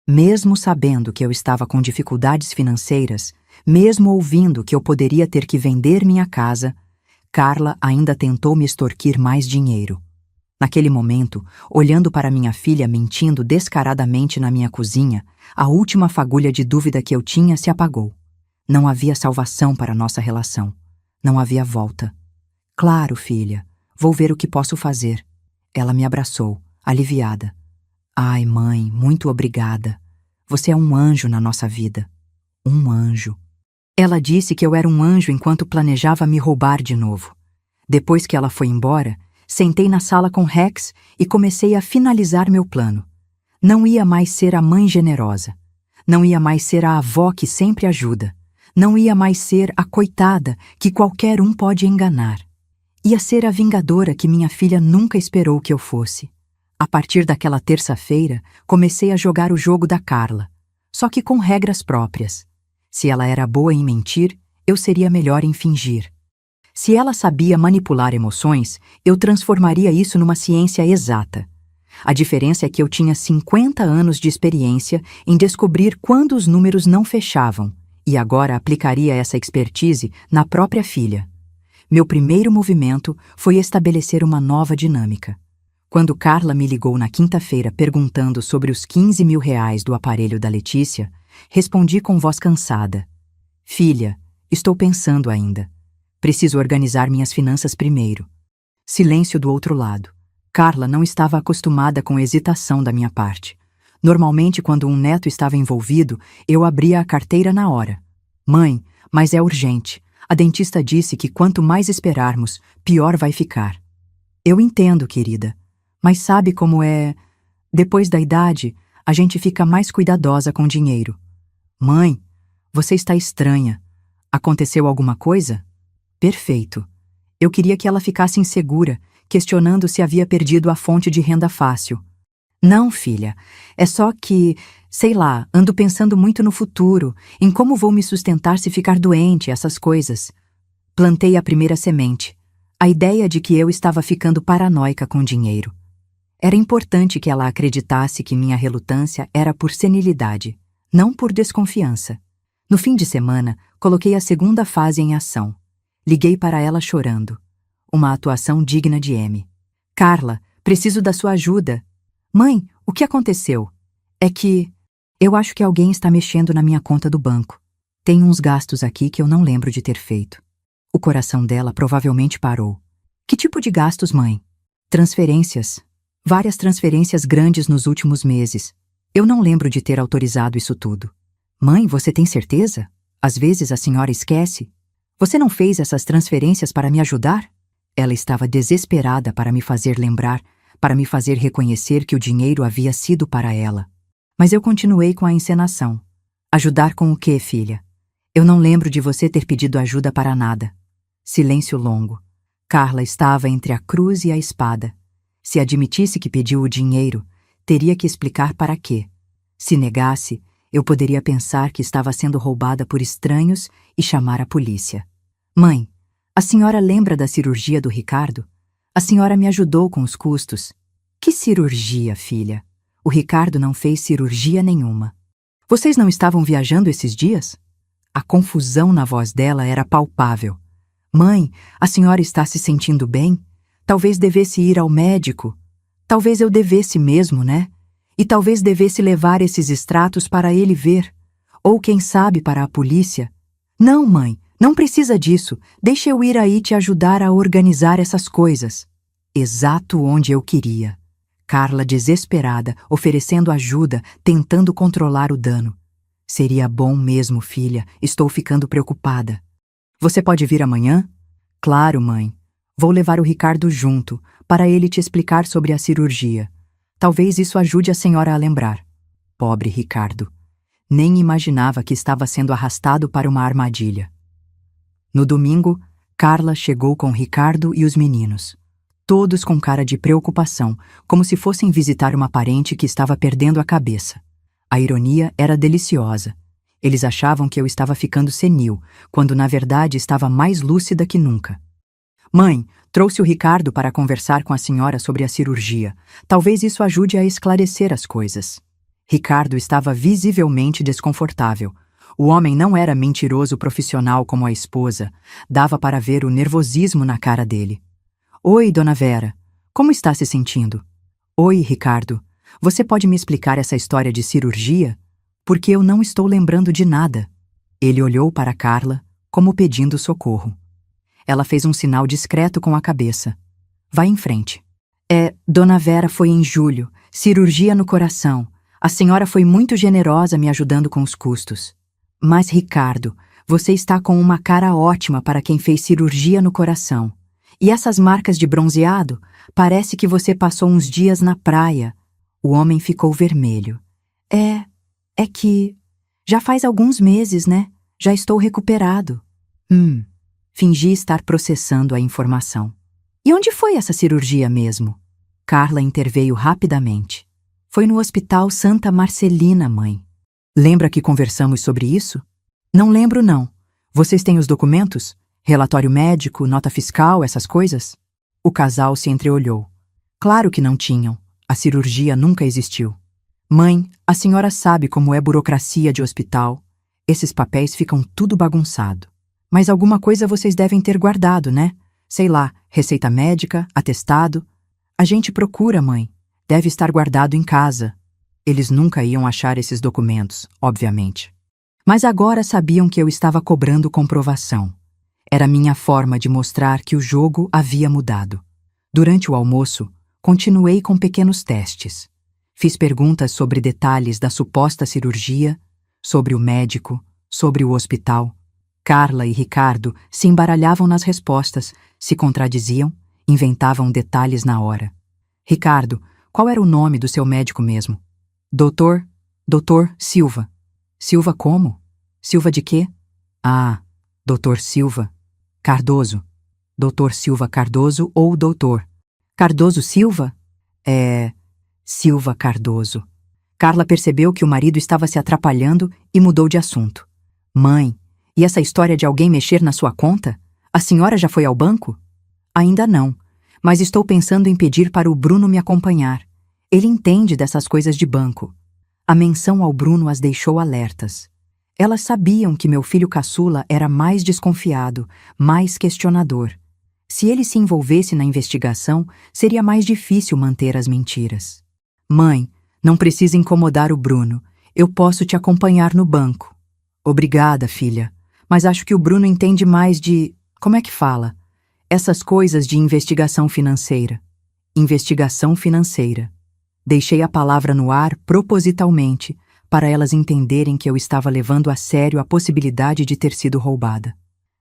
Mesmo sabendo que eu estava com dificuldades financeiras, mesmo ouvindo que eu poderia ter que vender minha casa, Carla ainda tentou me extorquir mais dinheiro. Naquele momento, olhando para minha filha mentindo descaradamente na minha cozinha, a última fagulha de dúvida que eu tinha se apagou. Não havia salvação para nossa relação. Não havia volta. Claro, filha, vou ver o que posso fazer. Ela me abraçou, aliviada. Ai, mãe, muito obrigada. Você é um anjo na nossa vida. Um anjo. Ela disse que eu era um anjo enquanto planejava me roubar de novo. Depois que ela foi embora, sentei na sala com Rex e comecei a finalizar meu plano. Não ia mais ser a mãe generosa. Não ia mais ser a avó que sempre ajuda. Não ia mais ser a coitada que qualquer um pode enganar. Ia ser a vingadora que minha filha nunca esperou que eu fosse. A partir daquela terça-feira, comecei a jogar o jogo da Carla, só que com regras próprias. Se ela era boa em mentir, eu seria melhor em fingir. Se ela sabia manipular emoções, eu transformaria isso numa ciência exata. A diferença é que eu tinha 50 anos de experiência em descobrir quando os números não fechavam, e agora aplicaria essa expertise na própria filha. Meu primeiro movimento foi estabelecer uma nova dinâmica. Quando Carla me ligou na quinta-feira perguntando sobre os 15 mil reais do aparelho da Letícia, respondi com voz cansada. Filha, estou pensando ainda. Preciso organizar minhas finanças primeiro. Silêncio do outro lado. Carla não estava acostumada com hesitação da minha parte. Normalmente, quando um neto estava envolvido, eu abria a carteira na hora. Mãe, mas é urgente. A dentista disse que quanto mais esperarmos, pior vai ficar. Eu entendo, querida. Mas sabe como é... Depois da idade, a gente fica mais cuidadosa com dinheiro. Mãe, você está estranha. Aconteceu alguma coisa? Perfeito. Eu queria que ela ficasse insegura, questionando se havia perdido a fonte de renda fácil. Não, filha. É só que, sei lá, ando pensando muito no futuro, em como vou me sustentar se ficar doente, essas coisas. Plantei a primeira semente. A ideia de que eu estava ficando paranoica com dinheiro. Era importante que ela acreditasse que minha relutância era por senilidade, não por desconfiança. No fim de semana, coloquei a segunda fase em ação. Liguei para ela chorando. Uma atuação digna de M. Carla, preciso da sua ajuda. Mãe, o que aconteceu? É que... Eu acho que alguém está mexendo na minha conta do banco. Tem uns gastos aqui que eu não lembro de ter feito. O coração dela provavelmente parou. Que tipo de gastos, mãe? Transferências. Várias transferências grandes nos últimos meses. Eu não lembro de ter autorizado isso tudo. Mãe, você tem certeza? Às vezes a senhora esquece. Você não fez essas transferências para me ajudar? Ela estava desesperada para me fazer lembrar, para me fazer reconhecer que o dinheiro havia sido para ela. Mas eu continuei com a encenação. Ajudar com o quê, filha? Eu não lembro de você ter pedido ajuda para nada. Silêncio longo. Carla estava entre a cruz e a espada. Se admitisse que pediu o dinheiro, teria que explicar para quê. Se negasse, eu poderia pensar que estava sendo roubada por estranhos e chamar a polícia. Mãe, a senhora lembra da cirurgia do Ricardo? A senhora me ajudou com os custos. Que cirurgia, filha? O Ricardo não fez cirurgia nenhuma. Vocês não estavam viajando esses dias? A confusão na voz dela era palpável. Mãe, a senhora está se sentindo bem? Talvez devesse ir ao médico. Talvez eu devesse mesmo, né? E talvez devesse levar esses extratos para ele ver. Ou quem sabe para a polícia. Não, mãe, não precisa disso. Deixa eu ir aí te ajudar a organizar essas coisas. Exato onde eu queria. Carla desesperada, oferecendo ajuda, tentando controlar o dano. Seria bom mesmo, filha. Estou ficando preocupada. Você pode vir amanhã? Claro, mãe. Vou levar o Ricardo junto, para ele te explicar sobre a cirurgia. Talvez isso ajude a senhora a lembrar. Pobre Ricardo. Nem imaginava que estava sendo arrastado para uma armadilha. No domingo, Carla chegou com Ricardo e os meninos. Todos com cara de preocupação, como se fossem visitar uma parente que estava perdendo a cabeça. A ironia era deliciosa. Eles achavam que eu estava ficando senil, quando na verdade estava mais lúcida que nunca. Mãe, trouxe o Ricardo para conversar com a senhora sobre a cirurgia. Talvez isso ajude a esclarecer as coisas. Ricardo estava visivelmente desconfortável. O homem não era mentiroso profissional como a esposa. Dava para ver o nervosismo na cara dele. Oi, dona Vera. Como está se sentindo? Oi, Ricardo. Você pode me explicar essa história de cirurgia? Porque eu não estou lembrando de nada. Ele olhou para Carla, como pedindo socorro. Ela fez um sinal discreto com a cabeça. Vai em frente. Dona Vera foi em julho. Cirurgia no coração. A senhora foi muito generosa me ajudando com os custos. Mas, Ricardo, você está com uma cara ótima para quem fez cirurgia no coração. E essas marcas de bronzeado? Parece que você passou uns dias na praia. O homem ficou vermelho. É que... Já faz alguns meses, né? Já estou recuperado. Fingi estar processando a informação. E onde foi essa cirurgia mesmo? Carla interveio rapidamente. Foi no Hospital Santa Marcelina, mãe. Lembra que conversamos sobre isso? Não lembro, não. Vocês têm os documentos? Relatório médico, nota fiscal, essas coisas? O casal se entreolhou. Claro que não tinham. A cirurgia nunca existiu. Mãe, a senhora sabe como é burocracia de hospital. Esses papéis ficam tudo bagunçado. Mas alguma coisa vocês devem ter guardado, né? Sei lá, receita médica, atestado. A gente procura, mãe. Deve estar guardado em casa. Eles nunca iam achar esses documentos, obviamente. Mas agora sabiam que eu estava cobrando comprovação. Era minha forma de mostrar que o jogo havia mudado. Durante o almoço, continuei com pequenos testes. Fiz perguntas sobre detalhes da suposta cirurgia, sobre o médico, sobre o hospital. Carla e Ricardo se embaralhavam nas respostas, se contradiziam, inventavam detalhes na hora. Ricardo, qual era o nome do seu médico mesmo? Doutor Silva. Silva como? Silva de quê? Ah, Doutor Silva. Cardoso. Doutor Silva Cardoso ou doutor? Cardoso Silva? Silva Cardoso. Carla percebeu que o marido estava se atrapalhando e mudou de assunto. Mãe, e essa história de alguém mexer na sua conta? A senhora já foi ao banco? Ainda não, mas estou pensando em pedir para o Bruno me acompanhar. Ele entende dessas coisas de banco. A menção ao Bruno as deixou alertas. Elas sabiam que meu filho caçula era mais desconfiado, mais questionador. Se ele se envolvesse na investigação, seria mais difícil manter as mentiras. Mãe, não precisa incomodar o Bruno. Eu posso te acompanhar no banco. Obrigada, filha. Mas acho que o Bruno entende mais de... Como é que fala? Essas coisas de investigação financeira. Investigação financeira. Deixei a palavra no ar propositalmente, para elas entenderem que eu estava levando a sério a possibilidade de ter sido roubada.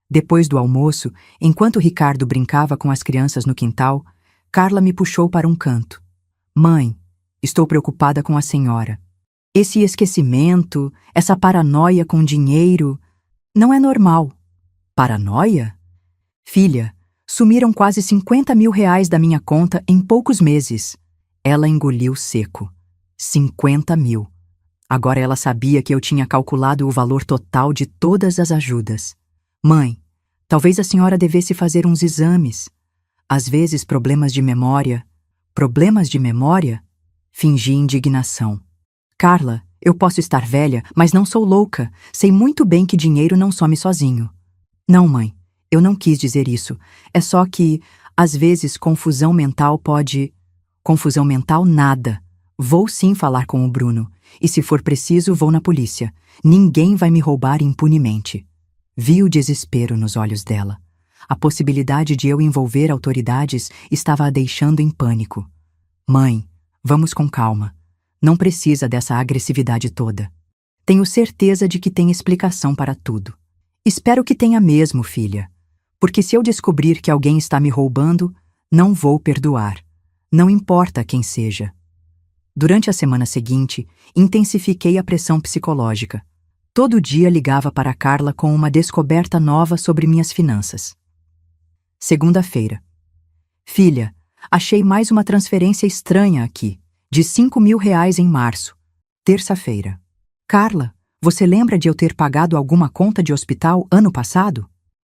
Depois do almoço, enquanto Ricardo brincava com as crianças no quintal, Carla me puxou para um canto. Mãe, estou preocupada com a senhora. Esse esquecimento, essa paranoia com dinheiro, não é normal. Paranoia? Filha, sumiram quase 50 mil reais da minha conta em poucos meses. Ela engoliu seco. 50 mil. Agora ela sabia que eu tinha calculado o valor total de todas as ajudas. Mãe, talvez a senhora devesse fazer uns exames. Às vezes problemas de memória. Problemas de memória? Fingi indignação. Carla, eu posso estar velha, mas não sou louca. Sei muito bem que dinheiro não some sozinho. Não, mãe. Eu não quis dizer isso. É só que, às vezes, confusão mental pode... Confusão mental, nada. Vou sim falar com o Bruno. E se for preciso, vou na polícia. Ninguém vai me roubar impunemente. Vi o desespero nos olhos dela. A possibilidade de eu envolver autoridades estava a deixando em pânico. Mãe, vamos com calma. Não precisa dessa agressividade toda. Tenho certeza de que tem explicação para tudo. Espero que tenha mesmo, filha. Porque se eu descobrir que alguém está me roubando, não vou perdoar. Não importa quem seja. Durante a semana seguinte, intensifiquei a pressão psicológica. Todo dia ligava para Carla com uma descoberta nova sobre minhas finanças. Segunda-feira. Filha, achei mais uma transferência estranha aqui, de 5 mil reais em março. Terça-feira. Carla, você lembra de eu ter pagado alguma conta de hospital ano passado?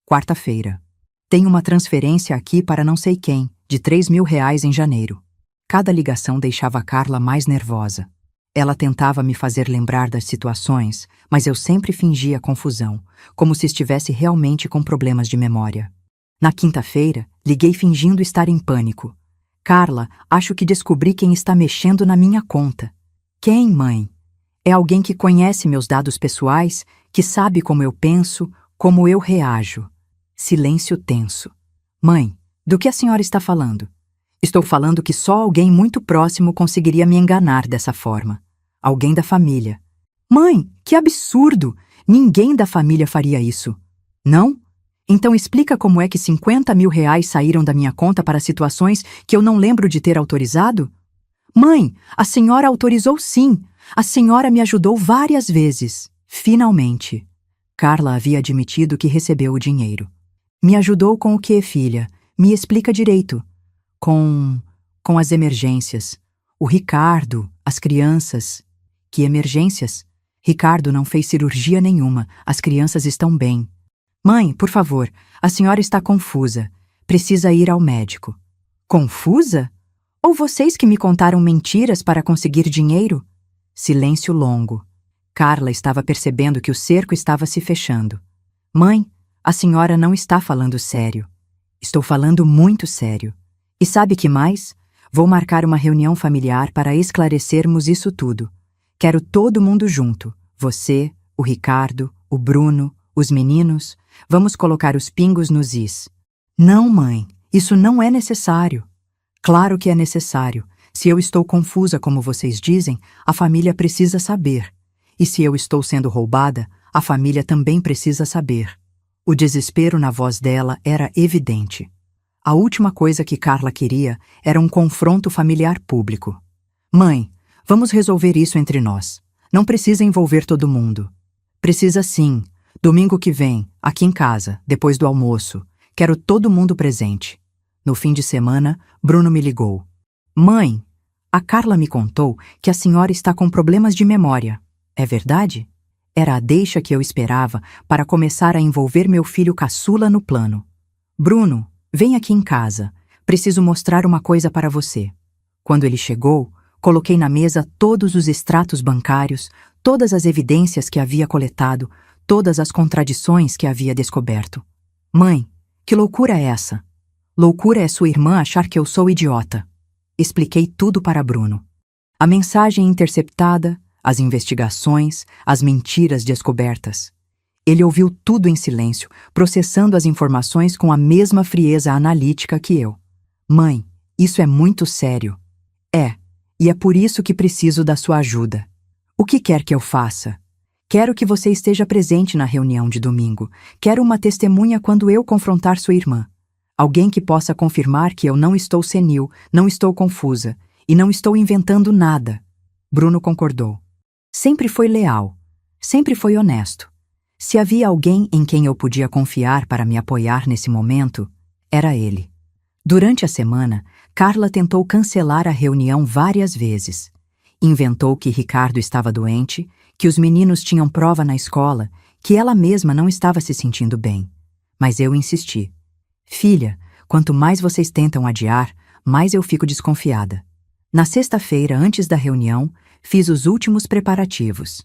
Quarta-feira. Tem uma transferência aqui para não sei quem, de 3 mil reais em janeiro. Cada ligação deixava Carla mais nervosa. Ela tentava me fazer lembrar das situações, mas eu sempre fingia confusão, como se estivesse realmente com problemas de memória. Na quinta-feira, liguei fingindo estar em pânico. Carla, acho que descobri quem está mexendo na minha conta. Quem, mãe? É alguém que conhece meus dados pessoais, que sabe como eu penso, como eu reajo. Silêncio tenso. Mãe, do que a senhora está falando? Estou falando que só alguém muito próximo conseguiria me enganar dessa forma. Alguém da família. Mãe, que absurdo! Ninguém da família faria isso. Não? Então explica como é que 50 mil reais saíram da minha conta para situações que eu não lembro de ter autorizado? Mãe, a senhora autorizou sim. A senhora me ajudou várias vezes. Finalmente. Carla havia admitido que recebeu o dinheiro. Me ajudou com o quê, filha? Me explica direito. Com as emergências. O Ricardo, as crianças. Que emergências? Ricardo não fez cirurgia nenhuma. As crianças estão bem. Mãe, por favor, a senhora está confusa. Precisa ir ao médico. Confusa? Ou vocês que me contaram mentiras para conseguir dinheiro? Silêncio longo. Carla estava percebendo que o cerco estava se fechando. Mãe, a senhora não está falando sério. Estou falando muito sério. E sabe que mais? Vou marcar uma reunião familiar para esclarecermos isso tudo. Quero todo mundo junto. Você, o Ricardo, o Bruno, os meninos. Vamos colocar os pingos nos is. Não, mãe, isso não é necessário. Claro que é necessário. Se eu estou confusa, como vocês dizem, a família precisa saber. E se eu estou sendo roubada, a família também precisa saber. O desespero na voz dela era evidente. A última coisa que Carla queria era um confronto familiar público. Mãe, vamos resolver isso entre nós. Não precisa envolver todo mundo. Precisa sim. Domingo que vem, aqui em casa, depois do almoço. Quero todo mundo presente. No fim de semana, Bruno me ligou. Mãe, a Carla me contou que a senhora está com problemas de memória. É verdade? Era a deixa que eu esperava para começar a envolver meu filho caçula no plano. Bruno, vem aqui em casa. Preciso mostrar uma coisa para você. Quando ele chegou, coloquei na mesa todos os extratos bancários, todas as evidências que havia coletado, todas as contradições que havia descoberto. Mãe, que loucura é essa? Loucura é sua irmã achar que eu sou idiota. Expliquei tudo para Bruno. A mensagem interceptada, as investigações, as mentiras descobertas. Ele ouviu tudo em silêncio, processando as informações com a mesma frieza analítica que eu. Mãe, isso é muito sério. É, e é por isso que preciso da sua ajuda. O que quer que eu faça? Quero que você esteja presente na reunião de domingo. Quero uma testemunha quando eu confrontar sua irmã. Alguém que possa confirmar que eu não estou senil, não estou confusa e não estou inventando nada. Bruno concordou. Sempre foi leal. Sempre foi honesto. Se havia alguém em quem eu podia confiar para me apoiar nesse momento, era ele. Durante a semana, Carla tentou cancelar a reunião várias vezes. Inventou que Ricardo estava doente, que os meninos tinham prova na escola, que ela mesma não estava se sentindo bem. Mas eu insisti. Filha, quanto mais vocês tentam adiar, mais eu fico desconfiada. Na sexta-feira, antes da reunião, fiz os últimos preparativos.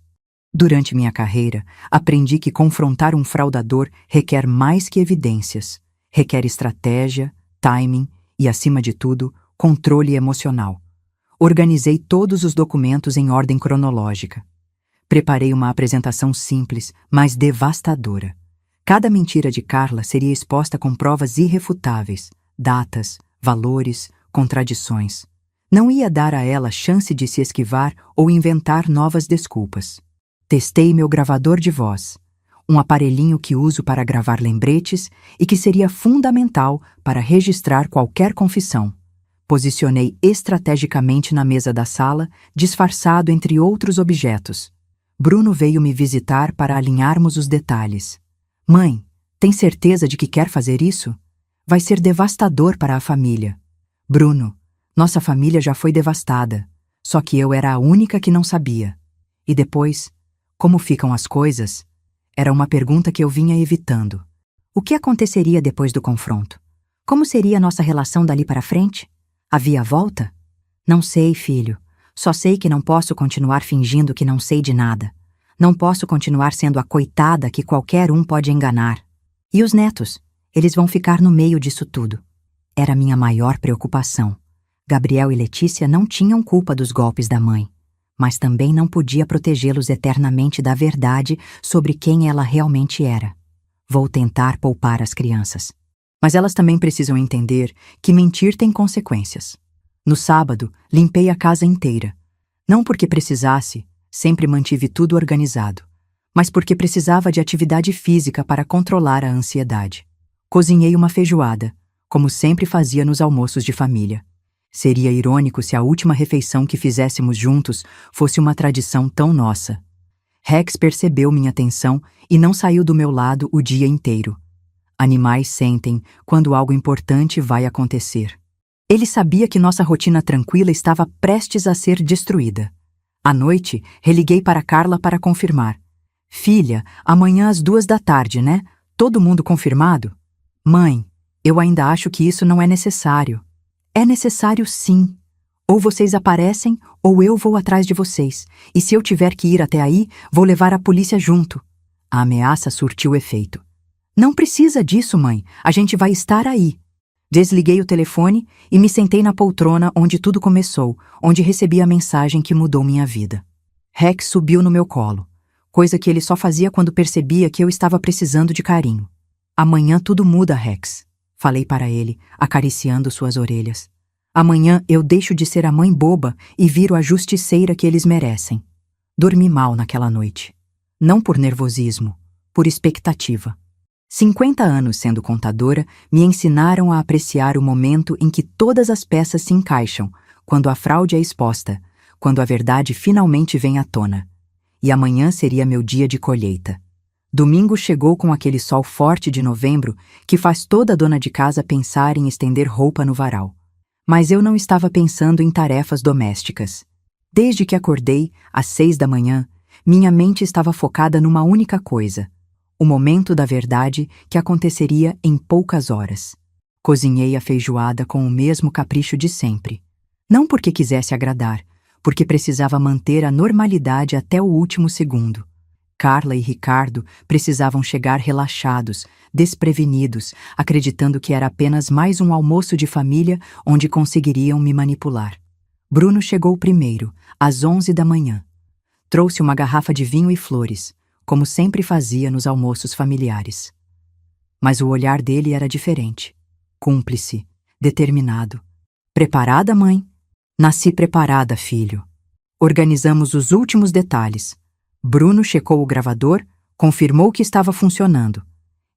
Durante minha carreira, aprendi que confrontar um fraudador requer mais que evidências. Requer estratégia, timing e, acima de tudo, controle emocional. Organizei todos os documentos em ordem cronológica. Preparei uma apresentação simples, mas devastadora. Cada mentira de Carla seria exposta com provas irrefutáveis, datas, valores, contradições. Não ia dar a ela chance de se esquivar ou inventar novas desculpas. Testei meu gravador de voz, um aparelhinho que uso para gravar lembretes e que seria fundamental para registrar qualquer confissão. Posicionei estrategicamente na mesa da sala, disfarçado entre outros objetos. Bruno veio me visitar para alinharmos os detalhes. Mãe, tem certeza de que quer fazer isso? Vai ser devastador para a família. Bruno, nossa família já foi devastada, só que eu era a única que não sabia. E depois, como ficam as coisas? Era uma pergunta que eu vinha evitando. O que aconteceria depois do confronto? Como seria nossa relação dali para frente? Havia volta? Não sei, filho. Só sei que não posso continuar fingindo que não sei de nada. Não posso continuar sendo a coitada que qualquer um pode enganar. E os netos? Eles vão ficar no meio disso tudo. Era minha maior preocupação. Gabriel e Letícia não tinham culpa dos golpes da mãe, mas também não podia protegê-los eternamente da verdade sobre quem ela realmente era. Vou tentar poupar as crianças. Mas elas também precisam entender que mentir tem consequências. No sábado, limpei a casa inteira. Não porque precisasse, sempre mantive tudo organizado, mas porque precisava de atividade física para controlar a ansiedade. Cozinhei uma feijoada, como sempre fazia nos almoços de família. Seria irônico se a última refeição que fizéssemos juntos fosse uma tradição tão nossa. Rex percebeu minha tensão e não saiu do meu lado o dia inteiro. Animais sentem quando algo importante vai acontecer. Ele sabia que nossa rotina tranquila estava prestes a ser destruída. À noite, religuei para Carla para confirmar. Filha, amanhã às 2 da tarde, né? Todo mundo confirmado? Mãe, eu ainda acho que isso não é necessário. É necessário sim. Ou vocês aparecem, ou eu vou atrás de vocês. E se eu tiver que ir até aí, vou levar a polícia junto. A ameaça surtiu efeito. Não precisa disso, mãe. A gente vai estar aí. Desliguei o telefone e me sentei na poltrona onde tudo começou, onde recebi a mensagem que mudou minha vida. Rex subiu no meu colo, coisa que ele só fazia quando percebia que eu estava precisando de carinho. Amanhã tudo muda, Rex. Falei para ele, acariciando suas orelhas. Amanhã eu deixo de ser a mãe boba e viro a justiceira que eles merecem. Dormi mal naquela noite. Não por nervosismo, por expectativa. 50 anos sendo contadora me ensinaram a apreciar o momento em que todas as peças se encaixam, quando a fraude é exposta, quando a verdade finalmente vem à tona. E amanhã seria meu dia de colheita. Domingo chegou com aquele sol forte de novembro que faz toda dona de casa pensar em estender roupa no varal. Mas eu não estava pensando em tarefas domésticas. Desde que acordei, às 6 da manhã, minha mente estava focada numa única coisa: o momento da verdade que aconteceria em poucas horas. Cozinhei a feijoada com o mesmo capricho de sempre. Não porque quisesse agradar, porque precisava manter a normalidade até o último segundo. Carla e Ricardo precisavam chegar relaxados, desprevenidos, acreditando que era apenas mais um almoço de família onde conseguiriam me manipular. Bruno chegou primeiro, às 11 da manhã. Trouxe uma garrafa de vinho e flores, como sempre fazia nos almoços familiares. Mas o olhar dele era diferente. Cúmplice, determinado. Preparada, mãe? Nasci preparada, filho. Organizamos os últimos detalhes. Bruno checou o gravador, confirmou que estava funcionando.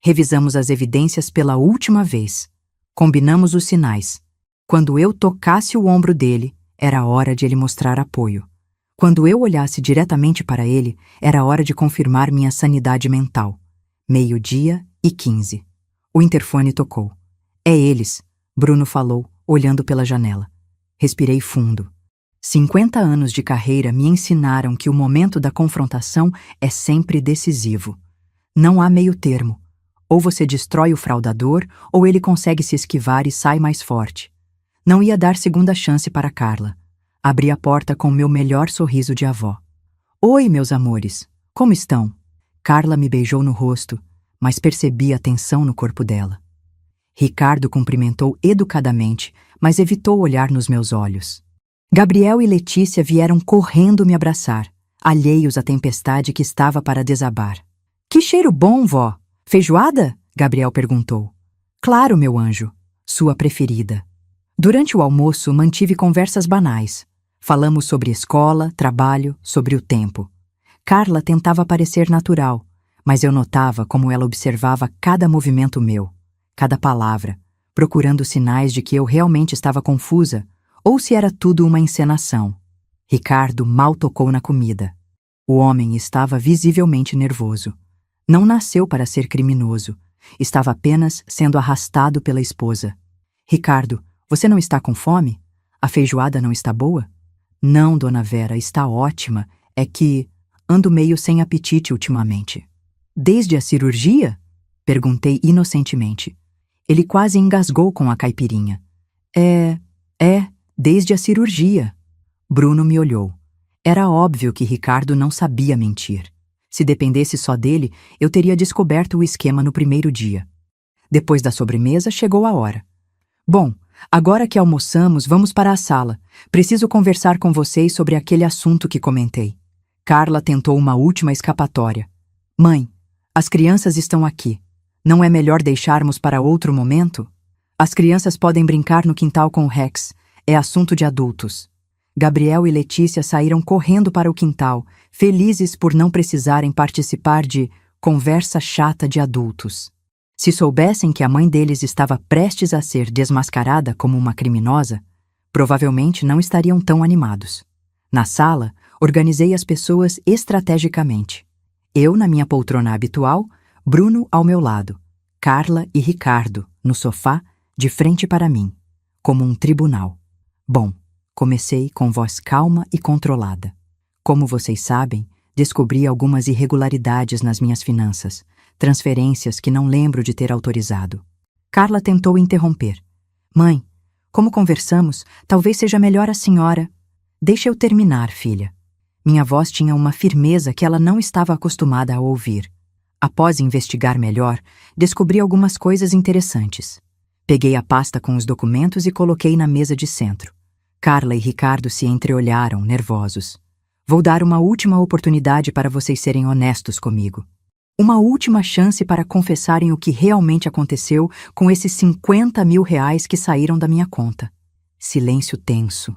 Revisamos as evidências pela última vez. Combinamos os sinais. Quando eu tocasse o ombro dele, era hora de ele mostrar apoio. Quando eu olhasse diretamente para ele, era hora de confirmar minha sanidade mental. 12:15. O interfone tocou. É eles, Bruno falou, olhando pela janela. Respirei fundo. 50 anos de carreira me ensinaram que o momento da confrontação é sempre decisivo. Não há meio termo. Ou você destrói o fraudador, ou ele consegue se esquivar e sai mais forte. Não ia dar segunda chance para Carla. Abri a porta com meu melhor sorriso de avó. Oi, meus amores. Como estão? Carla me beijou no rosto, mas percebi a tensão no corpo dela. Ricardo cumprimentou educadamente, mas evitou olhar nos meus olhos. Gabriel e Letícia vieram correndo me abraçar, alheios à tempestade que estava para desabar. Que cheiro bom, vó! Feijoada? Gabriel perguntou. Claro, meu anjo. Sua preferida. Durante o almoço, mantive conversas banais. Falamos sobre escola, trabalho, sobre o tempo. Carla tentava parecer natural, mas eu notava como ela observava cada movimento meu, cada palavra, procurando sinais de que eu realmente estava confusa, ou se era tudo uma encenação. Ricardo mal tocou na comida. O homem estava visivelmente nervoso. Não nasceu para ser criminoso. Estava apenas sendo arrastado pela esposa. Ricardo, você não está com fome? A feijoada não está boa? Não, dona Vera, está ótima. É que ando meio sem apetite ultimamente. Desde a cirurgia? Perguntei inocentemente. Ele quase engasgou com a caipirinha. Desde a cirurgia. Bruno me olhou. Era óbvio que Ricardo não sabia mentir. Se dependesse só dele, eu teria descoberto o esquema no primeiro dia. Depois da sobremesa, chegou a hora. Bom, agora que almoçamos, vamos para a sala. Preciso conversar com vocês sobre aquele assunto que comentei. Carla tentou uma última escapatória. Mãe, as crianças estão aqui. Não é melhor deixarmos para outro momento? As crianças podem brincar no quintal com o Rex. É assunto de adultos. Gabriel e Letícia saíram correndo para o quintal, felizes por não precisarem participar de conversa chata de adultos. Se soubessem que a mãe deles estava prestes a ser desmascarada como uma criminosa, provavelmente não estariam tão animados. Na sala, organizei as pessoas estrategicamente. Eu na minha poltrona habitual, Bruno ao meu lado, Carla e Ricardo no sofá, de frente para mim, como um tribunal. Bom, comecei com voz calma e controlada. Como vocês sabem, descobri algumas irregularidades nas minhas finanças, transferências que não lembro de ter autorizado. Carla tentou interromper. Mãe, como conversamos, talvez seja melhor a senhora... Deixa eu terminar, filha. Minha voz tinha uma firmeza que ela não estava acostumada a ouvir. Após investigar melhor, descobri algumas coisas interessantes. Peguei a pasta com os documentos e coloquei na mesa de centro. Carla e Ricardo se entreolharam, nervosos. Vou dar uma última oportunidade para vocês serem honestos comigo. Uma última chance para confessarem o que realmente aconteceu com esses 50 mil reais que saíram da minha conta. Silêncio tenso.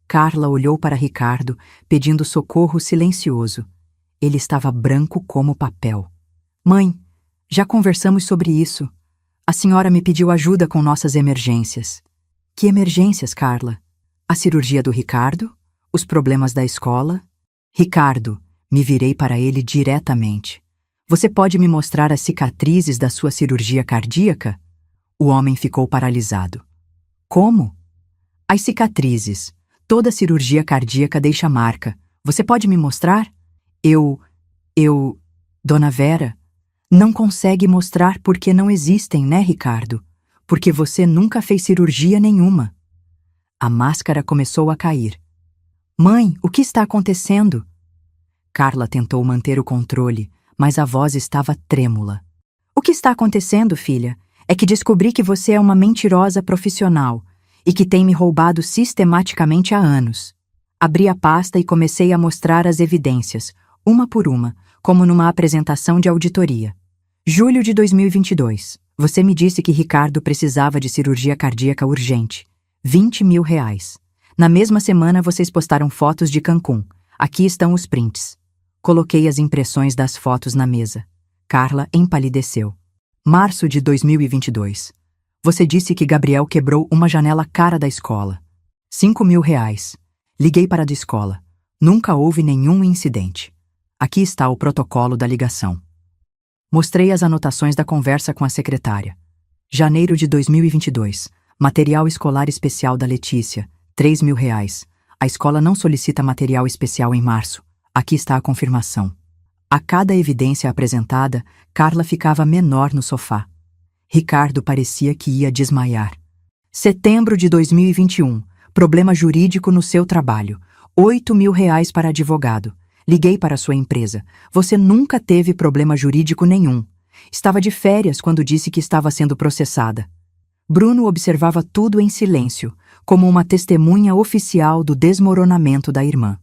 Carla olhou para Ricardo, pedindo socorro silencioso. Ele estava branco como papel. Mãe, já conversamos sobre isso. A senhora me pediu ajuda com nossas emergências. Que emergências, Carla? A cirurgia do Ricardo? Os problemas da escola? Ricardo, me virei para ele diretamente. Você pode me mostrar as cicatrizes da sua cirurgia cardíaca? O homem ficou paralisado. Como? As cicatrizes. Toda cirurgia cardíaca deixa marca. Você pode me mostrar? Dona Vera, não consegue mostrar porque não existem, né, Ricardo? Porque você nunca fez cirurgia nenhuma. A máscara começou a cair. Mãe, o que está acontecendo? Carla tentou manter o controle, mas a voz estava trêmula. O que está acontecendo, filha? É que descobri que você é uma mentirosa profissional e que tem me roubado sistematicamente há anos. Abri a pasta e comecei a mostrar as evidências, uma por uma, como numa apresentação de auditoria. Julho de 2022. Você me disse que Ricardo precisava de cirurgia cardíaca urgente. 20 mil reais. Na mesma semana, vocês postaram fotos de Cancún. Aqui estão os prints. Coloquei as impressões das fotos na mesa. Carla empalideceu. Março de 2022. Você disse que Gabriel quebrou uma janela cara da escola. R$ 5.000. Liguei para a da escola. Nunca houve nenhum incidente. Aqui está o protocolo da ligação. Mostrei as anotações da conversa com a secretária. Janeiro de 2022. Material escolar especial da Letícia. R$ 3.000. A escola não solicita material especial em março. Aqui está a confirmação. A cada evidência apresentada, Carla ficava menor no sofá. Ricardo parecia que ia desmaiar. Setembro de 2021. Problema jurídico no seu trabalho. R$ 8.000 para advogado. Liguei para sua empresa. Você nunca teve problema jurídico nenhum. Estava de férias quando disse que estava sendo processada. Bruno observava tudo em silêncio, como uma testemunha oficial do desmoronamento da irmã.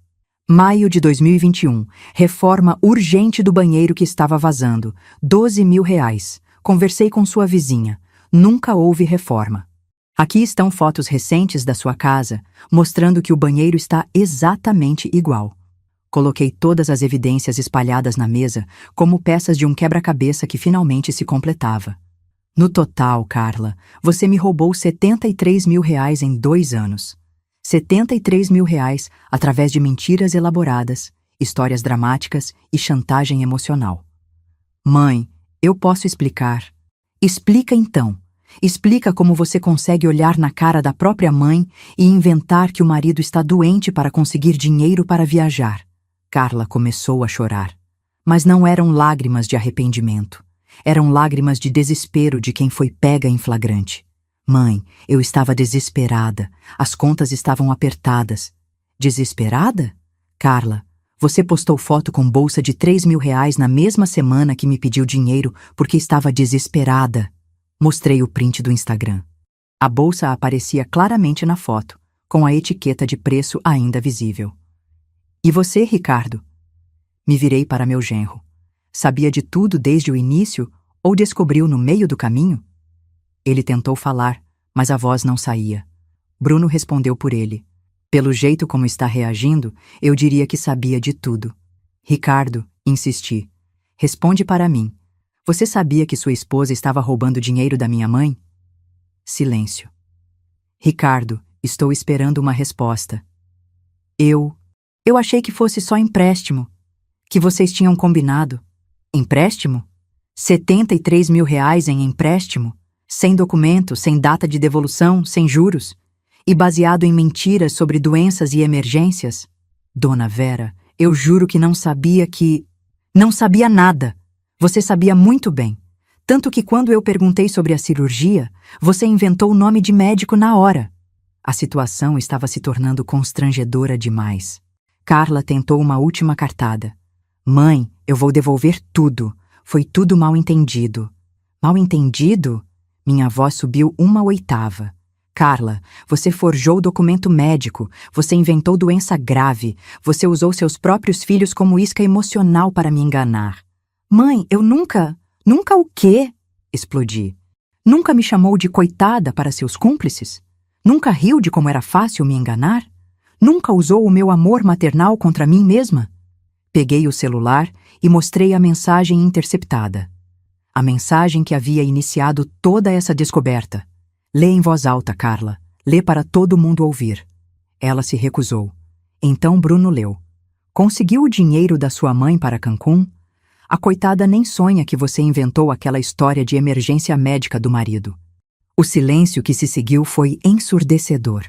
Maio de 2021. Reforma urgente do banheiro que estava vazando. R$ 12.000. Conversei com sua vizinha. Nunca houve reforma. Aqui estão fotos recentes da sua casa, mostrando que o banheiro está exatamente igual. Coloquei todas as evidências espalhadas na mesa, como peças de um quebra-cabeça que finalmente se completava. No total, Carla, você me roubou R$ 73.000 em 2 anos. R$ 73.000 através de mentiras elaboradas, histórias dramáticas e chantagem emocional. Mãe, eu posso explicar. Explica então. Explica como você consegue olhar na cara da própria mãe e inventar que o marido está doente para conseguir dinheiro para viajar. Carla começou a chorar. Mas não eram lágrimas de arrependimento. Eram lágrimas de desespero de quem foi pega em flagrante. Mãe, eu estava desesperada. As contas estavam apertadas. Desesperada? Carla, você postou foto com bolsa de R$ 3.000 na mesma semana que me pediu dinheiro porque estava desesperada. Mostrei o print do Instagram. A bolsa aparecia claramente na foto, com a etiqueta de preço ainda visível. E você, Ricardo? Me virei para meu genro. Sabia de tudo desde o início ou descobriu no meio do caminho? Ele tentou falar, mas a voz não saía. Bruno respondeu por ele. Pelo jeito como está reagindo, eu diria que sabia de tudo. Ricardo, insisti. Responde para mim. Você sabia que sua esposa estava roubando dinheiro da minha mãe? Silêncio. Ricardo, estou esperando uma resposta. Eu achei que fosse só empréstimo. Que vocês tinham combinado. Empréstimo? R$ 73.000 em empréstimo? Sem documento, sem data de devolução, sem juros? E baseado em mentiras sobre doenças e emergências? Dona Vera, eu juro que não sabia que... Não sabia nada. Você sabia muito bem. Tanto que quando eu perguntei sobre a cirurgia, você inventou o nome de médico na hora. A situação estava se tornando constrangedora demais. Carla tentou uma última cartada. Mãe, eu vou devolver tudo. Foi tudo mal entendido. Mal entendido? Minha voz subiu 1/8. Carla, você forjou o documento médico, você inventou doença grave, você usou seus próprios filhos como isca emocional para me enganar. Mãe, eu nunca... Nunca o quê? Explodi. Nunca me chamou de coitada para seus cúmplices? Nunca riu de como era fácil me enganar? Nunca usou o meu amor maternal contra mim mesma? Peguei o celular e mostrei a mensagem interceptada. A mensagem que havia iniciado toda essa descoberta. Lê em voz alta, Carla. Lê para todo mundo ouvir. Ela se recusou. Então Bruno leu. Conseguiu o dinheiro da sua mãe para Cancún? A coitada nem sonha que você inventou aquela história de emergência médica do marido. O silêncio que se seguiu foi ensurdecedor.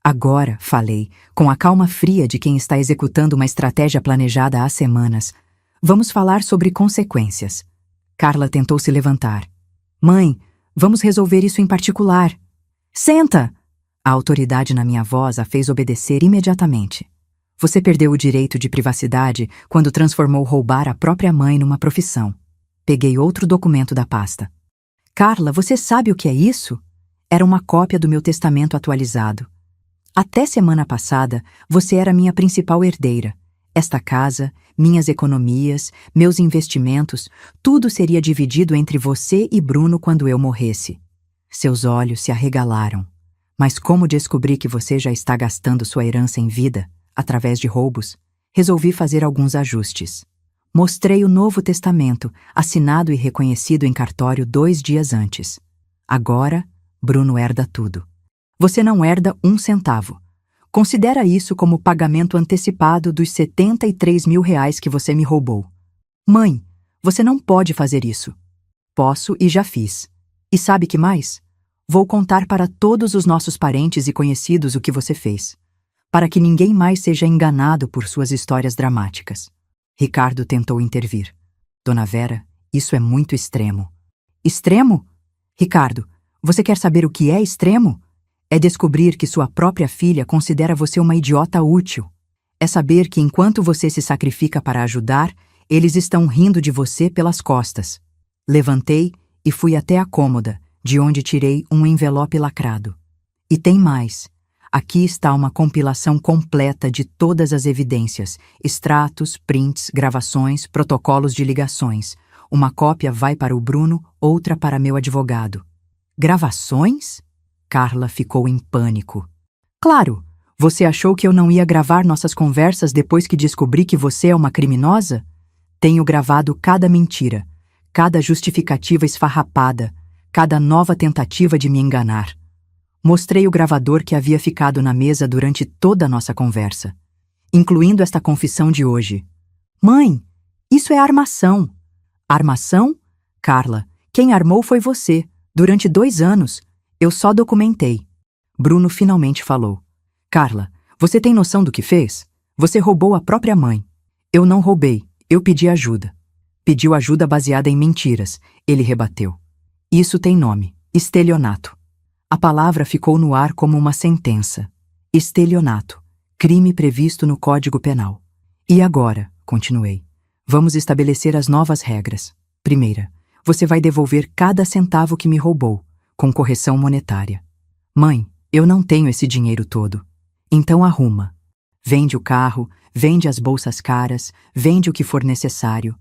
Agora, falei, com a calma fria de quem está executando uma estratégia planejada há semanas, vamos falar sobre consequências. Carla tentou se levantar. Mãe, vamos resolver isso em particular. Senta! A autoridade na minha voz a fez obedecer imediatamente. Você perdeu o direito de privacidade quando transformou roubar a própria mãe numa profissão. Peguei outro documento da pasta. Carla, você sabe o que é isso? Era uma cópia do meu testamento atualizado. Até semana passada, você era minha principal herdeira. Esta casa, minhas economias, meus investimentos, tudo seria dividido entre você e Bruno quando eu morresse. Seus olhos se arregalaram. Mas como descobri que você já está gastando sua herança em vida, através de roubos, resolvi fazer alguns ajustes. Mostrei o Novo Testamento, assinado e reconhecido em cartório 2 dias antes. Agora, Bruno herda tudo. Você não herda 1 centavo. Considera isso como pagamento antecipado dos R$ 73 mil que você me roubou. Mãe, você não pode fazer isso. Posso e já fiz. E sabe que mais? Vou contar para todos os nossos parentes e conhecidos o que você fez, para que ninguém mais seja enganado por suas histórias dramáticas. Ricardo tentou intervir. Dona Vera, isso é muito extremo. Extremo? Ricardo, você quer saber o que é extremo? É descobrir que sua própria filha considera você uma idiota útil. É saber que enquanto você se sacrifica para ajudar, eles estão rindo de você pelas costas. Levantei e fui até a cômoda, de onde tirei um envelope lacrado. E tem mais. Aqui está uma compilação completa de todas as evidências, extratos, prints, gravações, protocolos de ligações. Uma cópia vai para o Bruno, outra para meu advogado. Gravações? Carla ficou em pânico. Claro! Você achou que eu não ia gravar nossas conversas depois que descobri que você é uma criminosa? Tenho gravado cada mentira, cada justificativa esfarrapada, cada nova tentativa de me enganar. Mostrei o gravador que havia ficado na mesa durante toda a nossa conversa, incluindo esta confissão de hoje. Mãe, isso é armação. Armação? Carla, quem armou foi você. Durante 2 anos, eu só documentei. Bruno finalmente falou. Carla, você tem noção do que fez? Você roubou a própria mãe. Eu não roubei, eu pedi ajuda. Pediu ajuda baseada em mentiras, ele rebateu. Isso tem nome, estelionato. A palavra ficou no ar como uma sentença. Estelionato, crime previsto no Código Penal. E agora, continuei, vamos estabelecer as novas regras. Primeira, você vai devolver cada centavo que me roubou, com correção monetária. Mãe, eu não tenho esse dinheiro todo. Então arruma. Vende o carro, vende as bolsas caras, vende o que for necessário.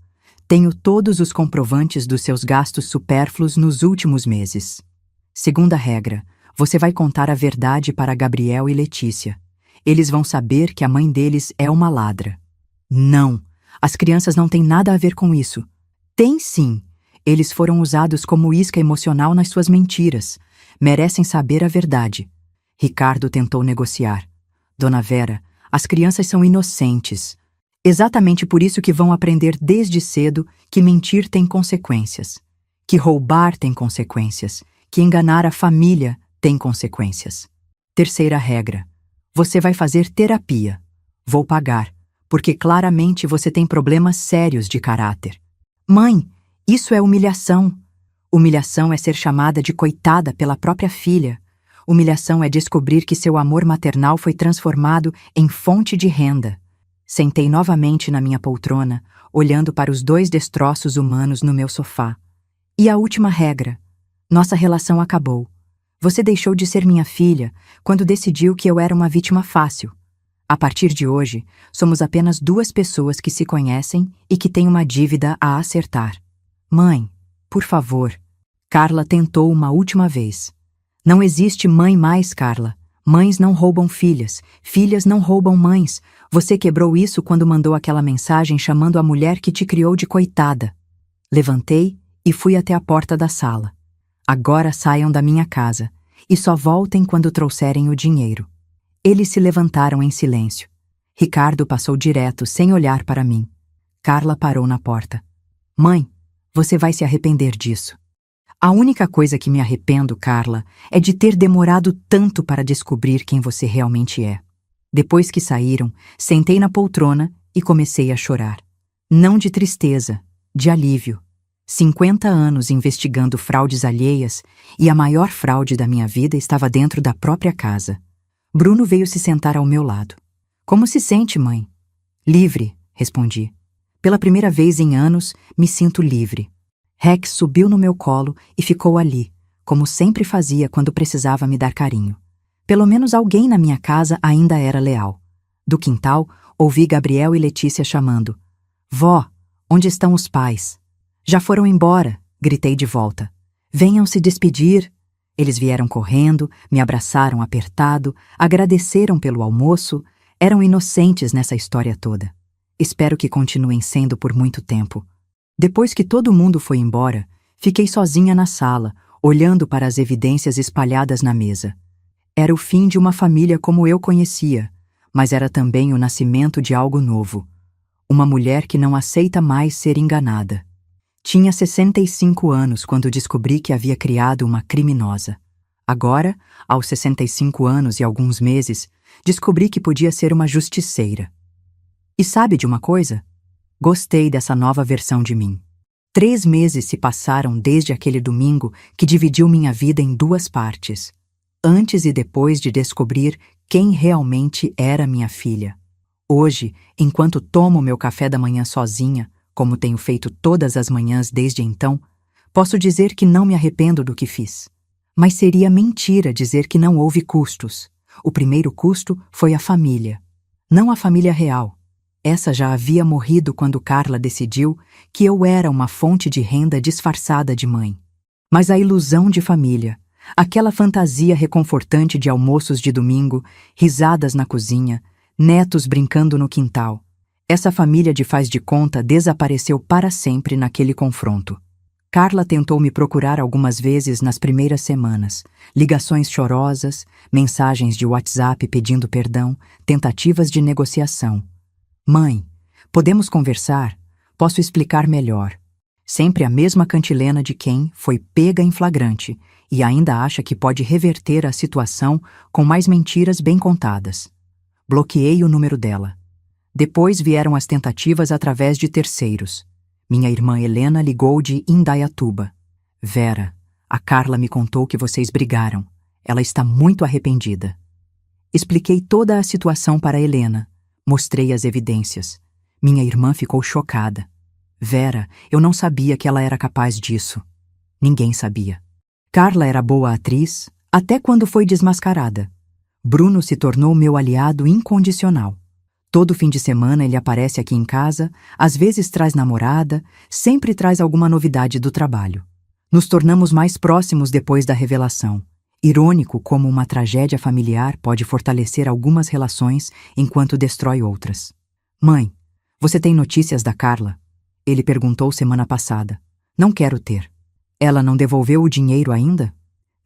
Tenho todos os comprovantes dos seus gastos supérfluos nos últimos meses. Segunda regra, você vai contar a verdade para Gabriel e Letícia. Eles vão saber que a mãe deles é uma ladra. Não, as crianças não têm nada a ver com isso. Tem sim. Eles foram usados como isca emocional nas suas mentiras. Merecem saber a verdade. Ricardo tentou negociar. Dona Vera, as crianças são inocentes. Exatamente por isso que vão aprender desde cedo que mentir tem consequências, que roubar tem consequências, que enganar a família tem consequências. Terceira regra, você vai fazer terapia. Vou pagar, porque claramente você tem problemas sérios de caráter. Mãe, isso é humilhação. Humilhação é ser chamada de coitada pela própria filha. Humilhação é descobrir que seu amor maternal foi transformado em fonte de renda. Sentei novamente na minha poltrona, olhando para os 2 destroços humanos no meu sofá. E a última regra. Nossa relação acabou. Você deixou de ser minha filha quando decidiu que eu era uma vítima fácil. A partir de hoje, somos apenas 2 pessoas que se conhecem e que têm uma dívida a acertar. Mãe, por favor. Carla tentou uma última vez. Não existe mãe mais, Carla. Mães não roubam filhas, filhas não roubam mães. Você quebrou isso quando mandou aquela mensagem chamando a mulher que te criou de coitada. Levantei e fui até a porta da sala. Agora saiam da minha casa e só voltem quando trouxerem o dinheiro. Eles se levantaram em silêncio. Ricardo passou direto, sem olhar para mim. Carla parou na porta. Mãe, você vai se arrepender disso. A única coisa que me arrependo, Carla, é de ter demorado tanto para descobrir quem você realmente é. Depois que saíram, sentei na poltrona e comecei a chorar. Não de tristeza, de alívio. 50 anos investigando fraudes alheias e a maior fraude da minha vida estava dentro da própria casa. Bruno veio se sentar ao meu lado. Como se sente, mãe? Livre, respondi. Pela primeira vez em anos, me sinto livre. Rex subiu no meu colo e ficou ali, como sempre fazia quando precisava me dar carinho. Pelo menos alguém na minha casa ainda era leal. Do quintal, ouvi Gabriel e Letícia chamando. Vó, onde estão os pais? Já foram embora, gritei de volta. Venham se despedir. Eles vieram correndo, me abraçaram apertado, agradeceram pelo almoço, eram inocentes nessa história toda. Espero que continuem sendo por muito tempo. Depois que todo mundo foi embora, fiquei sozinha na sala, olhando para as evidências espalhadas na mesa. Era o fim de uma família como eu conhecia, mas era também o nascimento de algo novo. Uma mulher que não aceita mais ser enganada. Tinha 65 anos quando descobri que havia criado uma criminosa. Agora, aos 65 anos e alguns meses, descobri que podia ser uma justiceira. E sabe de uma coisa? Gostei dessa nova versão de mim. 3 meses se passaram desde aquele domingo que dividiu minha vida em 2 partes, antes e depois de descobrir quem realmente era minha filha. Hoje, enquanto tomo meu café da manhã sozinha, como tenho feito todas as manhãs desde então, posso dizer que não me arrependo do que fiz. Mas seria mentira dizer que não houve custos. O primeiro custo foi a família. Não a família real. Essa já havia morrido quando Carla decidiu que eu era uma fonte de renda disfarçada de mãe. Mas a ilusão de família, aquela fantasia reconfortante de almoços de domingo, risadas na cozinha, netos brincando no quintal. Essa família de faz de conta desapareceu para sempre naquele confronto. Carla tentou me procurar algumas vezes nas primeiras semanas. Ligações chorosas, mensagens de WhatsApp pedindo perdão, tentativas de negociação. Mãe, podemos conversar? Posso explicar melhor. Sempre a mesma cantilena de quem foi pega em flagrante e ainda acha que pode reverter a situação com mais mentiras bem contadas. Bloqueei o número dela. Depois vieram as tentativas através de terceiros. Minha irmã Helena ligou de Indaiatuba. Vera, a Carla me contou que vocês brigaram. Ela está muito arrependida. Expliquei toda a situação para Helena. Mostrei as evidências. Minha irmã ficou chocada. Vera, eu não sabia que ela era capaz disso. Ninguém sabia. Carla era boa atriz, até quando foi desmascarada. Bruno se tornou meu aliado incondicional. Todo fim de semana ele aparece aqui em casa, às vezes traz namorada, sempre traz alguma novidade do trabalho. Nos tornamos mais próximos depois da revelação. Irônico como uma tragédia familiar pode fortalecer algumas relações enquanto destrói outras. Mãe, você tem notícias da Carla? Ele perguntou semana passada. Não quero ter. Ela não devolveu o dinheiro ainda?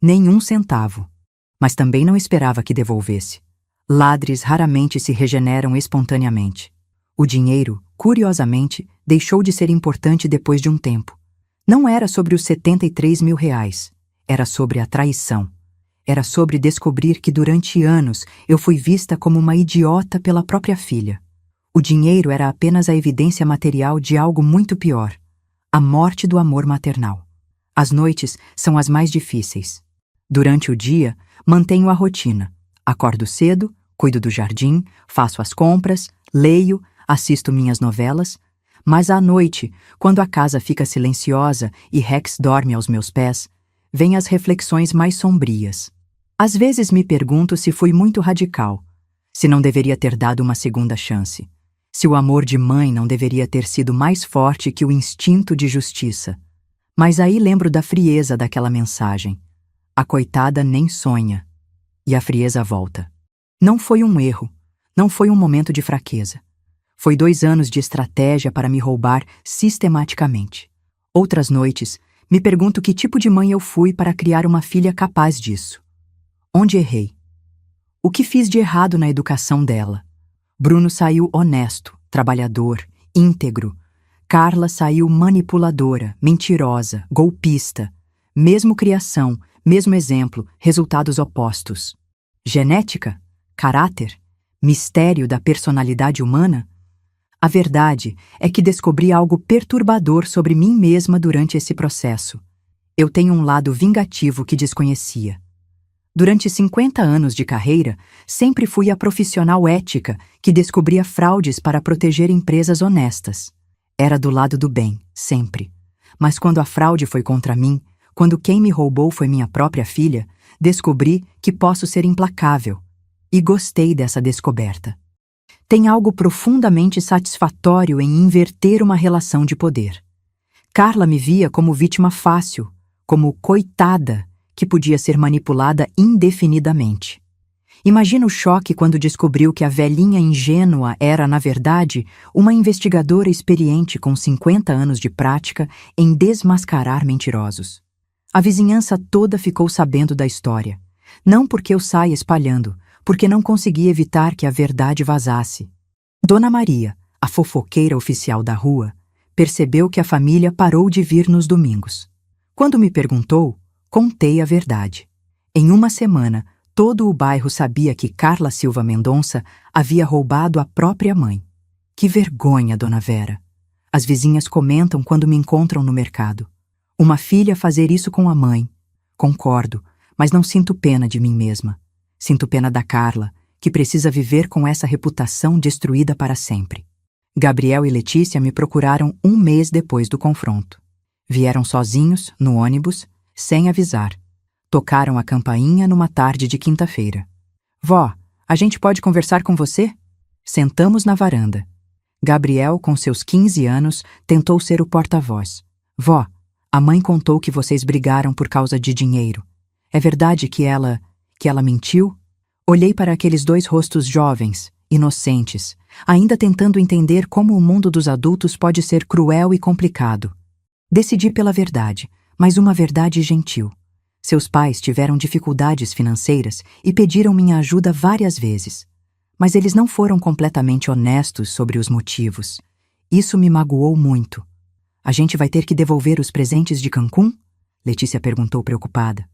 Nem um centavo. Mas também não esperava que devolvesse. Ladres raramente se regeneram espontaneamente. O dinheiro, curiosamente, deixou de ser importante depois de um tempo. Não era sobre os 73 mil reais. Era sobre a traição. Era sobre descobrir que durante anos eu fui vista como uma idiota pela própria filha. O dinheiro era apenas a evidência material de algo muito pior. A morte do amor maternal. As noites são as mais difíceis. Durante o dia, mantenho a rotina. Acordo cedo, cuido do jardim, faço as compras, leio, assisto minhas novelas, mas à noite, quando a casa fica silenciosa e Rex dorme aos meus pés, vêm as reflexões mais sombrias. Às vezes me pergunto se fui muito radical, se não deveria ter dado uma segunda chance, se o amor de mãe não deveria ter sido mais forte que o instinto de justiça. Mas aí lembro da frieza daquela mensagem. A coitada nem sonha. E a frieza volta. Não foi um erro, não foi um momento de fraqueza. Foi 2 anos de estratégia para me roubar sistematicamente. Outras noites, me pergunto que tipo de mãe eu fui para criar uma filha capaz disso. Onde errei? O que fiz de errado na educação dela? Bruno saiu honesto, trabalhador, íntegro. Carla saiu manipuladora, mentirosa, golpista. Mesmo criação, mesmo exemplo, resultados opostos. Genética? Caráter? Mistério da personalidade humana? A verdade é que descobri algo perturbador sobre mim mesma durante esse processo. Eu tenho um lado vingativo que desconhecia. Durante 50 anos de carreira, sempre fui a profissional ética que descobria fraudes para proteger empresas honestas. Era do lado do bem, sempre. Mas quando a fraude foi contra mim, quando quem me roubou foi minha própria filha, descobri que posso ser implacável. E gostei dessa descoberta. Tem algo profundamente satisfatório em inverter uma relação de poder. Carla me via como vítima fácil, como coitada, que podia ser manipulada indefinidamente. Imagina o choque quando descobriu que a velhinha ingênua era, na verdade, uma investigadora experiente com 50 anos de prática em desmascarar mentirosos. A vizinhança toda ficou sabendo da história. Não porque eu saia espalhando, porque não consegui evitar que a verdade vazasse. Dona Maria, a fofoqueira oficial da rua, percebeu que a família parou de vir nos domingos. Quando me perguntou, contei a verdade. Em uma semana, todo o bairro sabia que Carla Silva Mendonça havia roubado a própria mãe. Que vergonha, Dona Vera! As vizinhas comentam quando me encontram no mercado. Uma filha fazer isso com a mãe. Concordo, mas não sinto pena de mim mesma. Sinto pena da Carla, que precisa viver com essa reputação destruída para sempre. Gabriel e Letícia me procuraram um mês depois do confronto. Vieram sozinhos, no ônibus, sem avisar. Tocaram a campainha numa tarde de quinta-feira. Vó, a gente pode conversar com você? Sentamos na varanda. Gabriel, com seus 15 anos, tentou ser o porta-voz. Vó, a mãe contou que vocês brigaram por causa de dinheiro. É verdade que ela mentiu? Olhei para aqueles dois rostos jovens, inocentes, ainda tentando entender como o mundo dos adultos pode ser cruel e complicado. Decidi pela verdade, mas uma verdade gentil. Seus pais tiveram dificuldades financeiras e pediram minha ajuda várias vezes. Mas eles não foram completamente honestos sobre os motivos. Isso me magoou muito. A gente vai ter que devolver os presentes de Cancún? Letícia perguntou preocupada.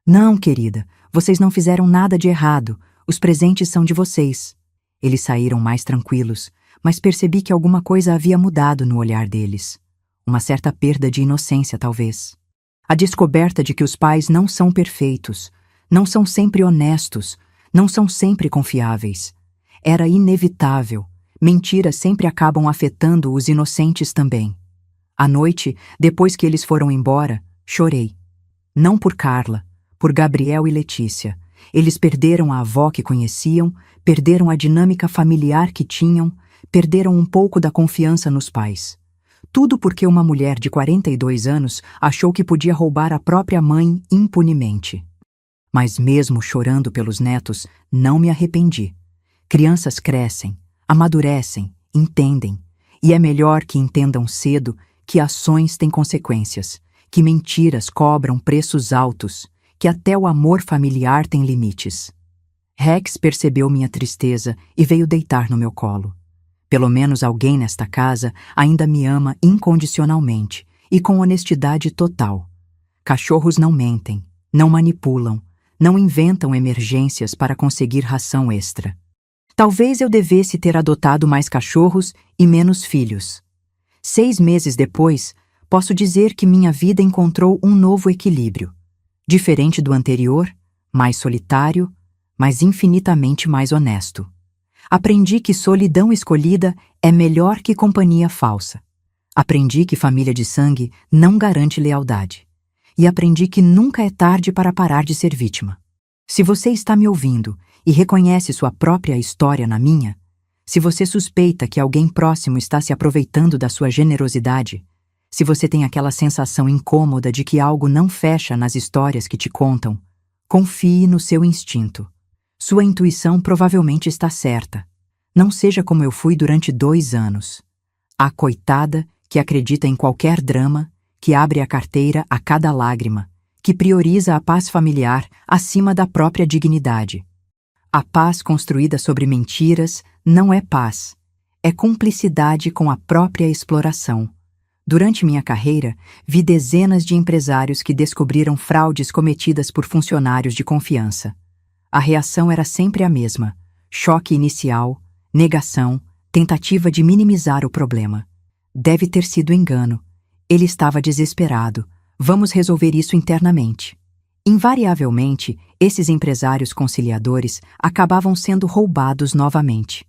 Não, querida, vocês não fizeram nada de errado. Os presentes são de vocês. Eles saíram mais tranquilos, mas percebi que alguma coisa havia mudado no olhar deles. Uma certa perda de inocência, talvez. A descoberta de que os pais não são perfeitos, não são sempre honestos, não são sempre confiáveis. Era inevitável. Mentiras sempre acabam afetando os inocentes também. À noite, depois que eles foram embora, chorei. Não por Carla, por Gabriel e Letícia. Eles perderam a avó que conheciam, perderam a dinâmica familiar que tinham, perderam um pouco da confiança nos pais. Tudo porque uma mulher de 42 anos achou que podia roubar a própria mãe impunemente. Mas mesmo chorando pelos netos, não me arrependi. Crianças crescem, amadurecem, entendem. E é melhor que entendam cedo que ações têm consequências, que mentiras cobram preços altos, que até o amor familiar tem limites. Rex percebeu minha tristeza e veio deitar no meu colo. Pelo menos alguém nesta casa ainda me ama incondicionalmente e com honestidade total. Cachorros não mentem, não manipulam, não inventam emergências para conseguir ração extra. Talvez eu devesse ter adotado mais cachorros e menos filhos. 6 meses depois, posso dizer que minha vida encontrou um novo equilíbrio. Diferente do anterior, mais solitário, mas infinitamente mais honesto. Aprendi que solidão escolhida é melhor que companhia falsa. Aprendi que família de sangue não garante lealdade. E aprendi que nunca é tarde para parar de ser vítima. Se você está me ouvindo e reconhece sua própria história na minha, se você suspeita que alguém próximo está se aproveitando da sua generosidade, se você tem aquela sensação incômoda de que algo não fecha nas histórias que te contam, confie no seu instinto. Sua intuição provavelmente está certa. Não seja como eu fui durante 2 anos. A coitada que acredita em qualquer drama, que abre a carteira a cada lágrima, que prioriza a paz familiar acima da própria dignidade. A paz construída sobre mentiras não é paz. É cumplicidade com a própria exploração. Durante minha carreira, vi dezenas de empresários que descobriram fraudes cometidas por funcionários de confiança. A reação era sempre a mesma: choque inicial, negação, tentativa de minimizar o problema. Deve ter sido engano. Ele estava desesperado. Vamos resolver isso internamente. Invariavelmente, esses empresários conciliadores acabavam sendo roubados novamente.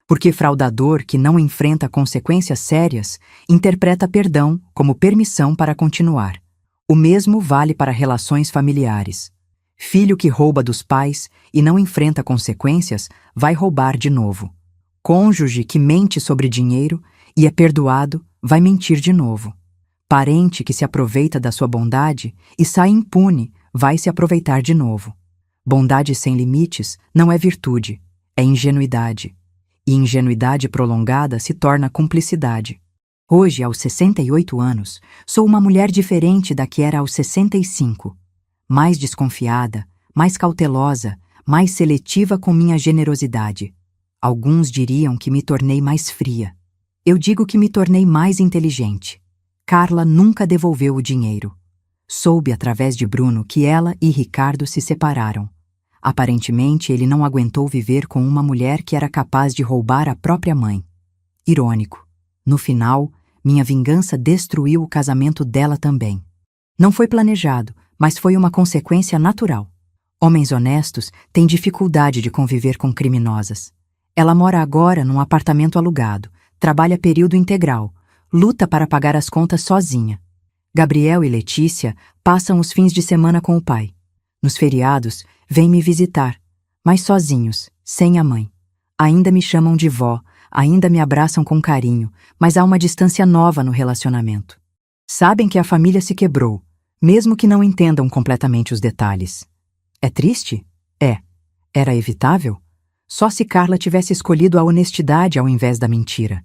Porque fraudador que não enfrenta consequências sérias interpreta perdão como permissão para continuar. O mesmo vale para relações familiares. Filho que rouba dos pais e não enfrenta consequências vai roubar de novo. Cônjuge que mente sobre dinheiro e é perdoado vai mentir de novo. Parente que se aproveita da sua bondade e sai impune vai se aproveitar de novo. Bondade sem limites não é virtude, é ingenuidade. E ingenuidade prolongada se torna cumplicidade. Hoje, aos 68 anos, sou uma mulher diferente da que era aos 65. Mais desconfiada, mais cautelosa, mais seletiva com minha generosidade. Alguns diriam que me tornei mais fria. Eu digo que me tornei mais inteligente. Carla nunca devolveu o dinheiro. Soube através de Bruno que ela e Ricardo se separaram. Aparentemente, ele não aguentou viver com uma mulher que era capaz de roubar a própria mãe. Irônico. No final, minha vingança destruiu o casamento dela também. Não foi planejado, mas foi uma consequência natural. Homens honestos têm dificuldade de conviver com criminosas. Ela mora agora num apartamento alugado, trabalha período integral, luta para pagar as contas sozinha. Gabriel e Letícia passam os fins de semana com o pai. Nos feriados, vêm me visitar, mas sozinhos, sem a mãe. Ainda me chamam de vó, ainda me abraçam com carinho, mas há uma distância nova no relacionamento. Sabem que a família se quebrou, mesmo que não entendam completamente os detalhes. É triste? É. Era evitável? Só se Carla tivesse escolhido a honestidade ao invés da mentira.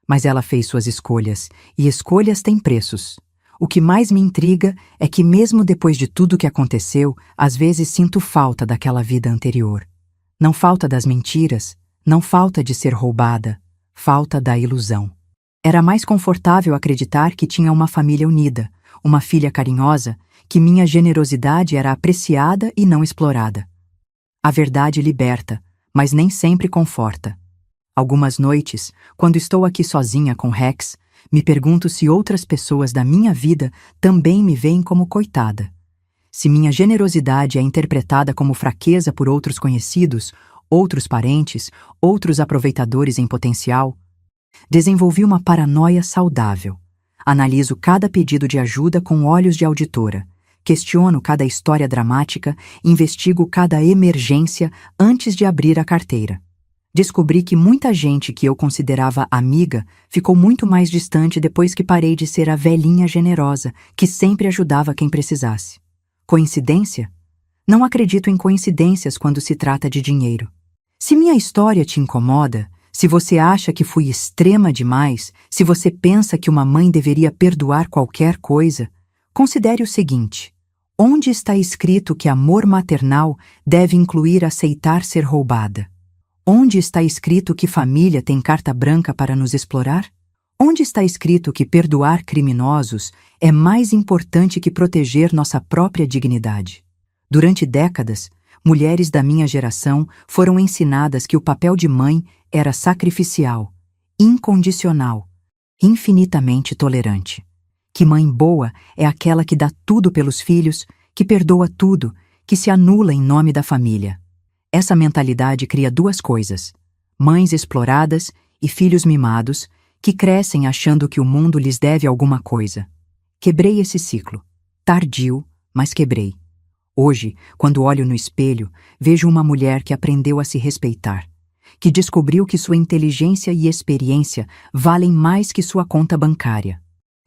Mas ela fez suas escolhas, e escolhas têm preços. O que mais me intriga é que mesmo depois de tudo que aconteceu, às vezes sinto falta daquela vida anterior. Não falta das mentiras, não falta de ser roubada, falta da ilusão. Era mais confortável acreditar que tinha uma família unida, uma filha carinhosa, que minha generosidade era apreciada e não explorada. A verdade liberta, mas nem sempre conforta. Algumas noites, quando estou aqui sozinha com Rex, me pergunto se outras pessoas da minha vida também me veem como coitada. Se minha generosidade é interpretada como fraqueza por outros conhecidos, outros parentes, outros aproveitadores em potencial. Desenvolvi uma paranoia saudável. Analiso cada pedido de ajuda com olhos de auditora. Questiono cada história dramática, investigo cada emergência antes de abrir a carteira. Descobri que muita gente que eu considerava amiga ficou muito mais distante depois que parei de ser a velhinha generosa, que sempre ajudava quem precisasse. Coincidência? Não acredito em coincidências quando se trata de dinheiro. Se minha história te incomoda, se você acha que fui extrema demais, se você pensa que uma mãe deveria perdoar qualquer coisa, considere o seguinte: onde está escrito que amor maternal deve incluir aceitar ser roubada? Onde está escrito que família tem carta branca para nos explorar? Onde está escrito que perdoar criminosos é mais importante que proteger nossa própria dignidade? Durante décadas, mulheres da minha geração foram ensinadas que o papel de mãe era sacrificial, incondicional, infinitamente tolerante. Que mãe boa é aquela que dá tudo pelos filhos, que perdoa tudo, que se anula em nome da família. Essa mentalidade cria duas coisas: mães exploradas e filhos mimados que crescem achando que o mundo lhes deve alguma coisa. Quebrei esse ciclo. Tardio, mas quebrei. Hoje, quando olho no espelho, vejo uma mulher que aprendeu a se respeitar, que descobriu que sua inteligência e experiência valem mais que sua conta bancária,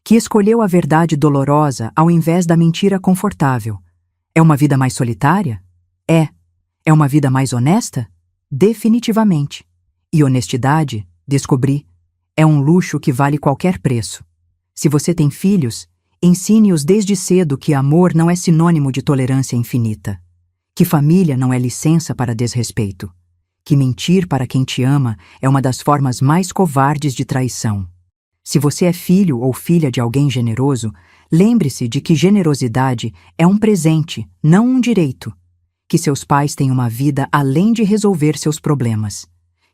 que escolheu a verdade dolorosa ao invés da mentira confortável. É uma vida mais solitária? É. É uma vida mais honesta? Definitivamente. E honestidade, descobri, é um luxo que vale qualquer preço. Se você tem filhos, ensine-os desde cedo que amor não é sinônimo de tolerância infinita, que família não é licença para desrespeito, que mentir para quem te ama é uma das formas mais covardes de traição. Se você é filho ou filha de alguém generoso, lembre-se de que generosidade é um presente, não um direito. Que seus pais têm uma vida além de resolver seus problemas.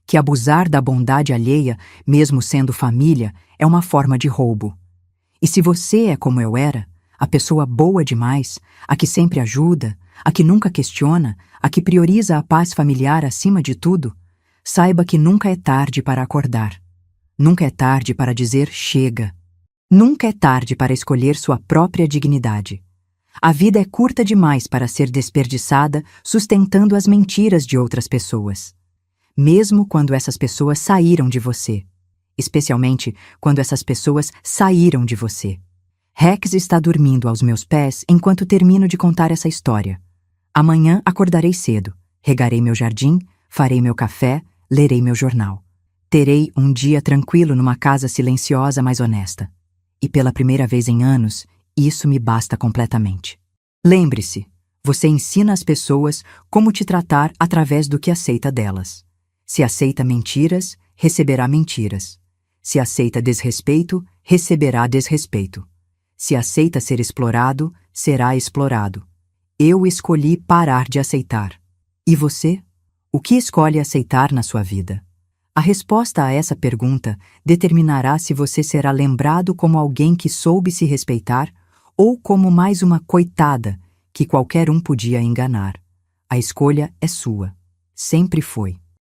Que abusar da bondade alheia, mesmo sendo família, é uma forma de roubo. E se você é como eu era, a pessoa boa demais, a que sempre ajuda, a que nunca questiona, a que prioriza a paz familiar acima de tudo, saiba que nunca é tarde para acordar. Nunca é tarde para dizer chega. Nunca é tarde para escolher sua própria dignidade. A vida é curta demais para ser desperdiçada sustentando as mentiras de outras pessoas. Mesmo quando essas pessoas saíram de você. Especialmente quando essas pessoas saíram de você. Rex está dormindo aos meus pés enquanto termino de contar essa história. Amanhã acordarei cedo, regarei meu jardim, farei meu café, lerei meu jornal. Terei um dia tranquilo numa casa silenciosa, mas honesta. E pela primeira vez em anos, isso me basta completamente. Lembre-se, você ensina às pessoas como te tratar através do que aceita delas. Se aceita mentiras, receberá mentiras. Se aceita desrespeito, receberá desrespeito. Se aceita ser explorado, será explorado. Eu escolhi parar de aceitar. E você? O que escolhe aceitar na sua vida? A resposta a essa pergunta determinará se você será lembrado como alguém que soube se respeitar ou como mais uma coitada que qualquer um podia enganar. A escolha é sua. Sempre foi.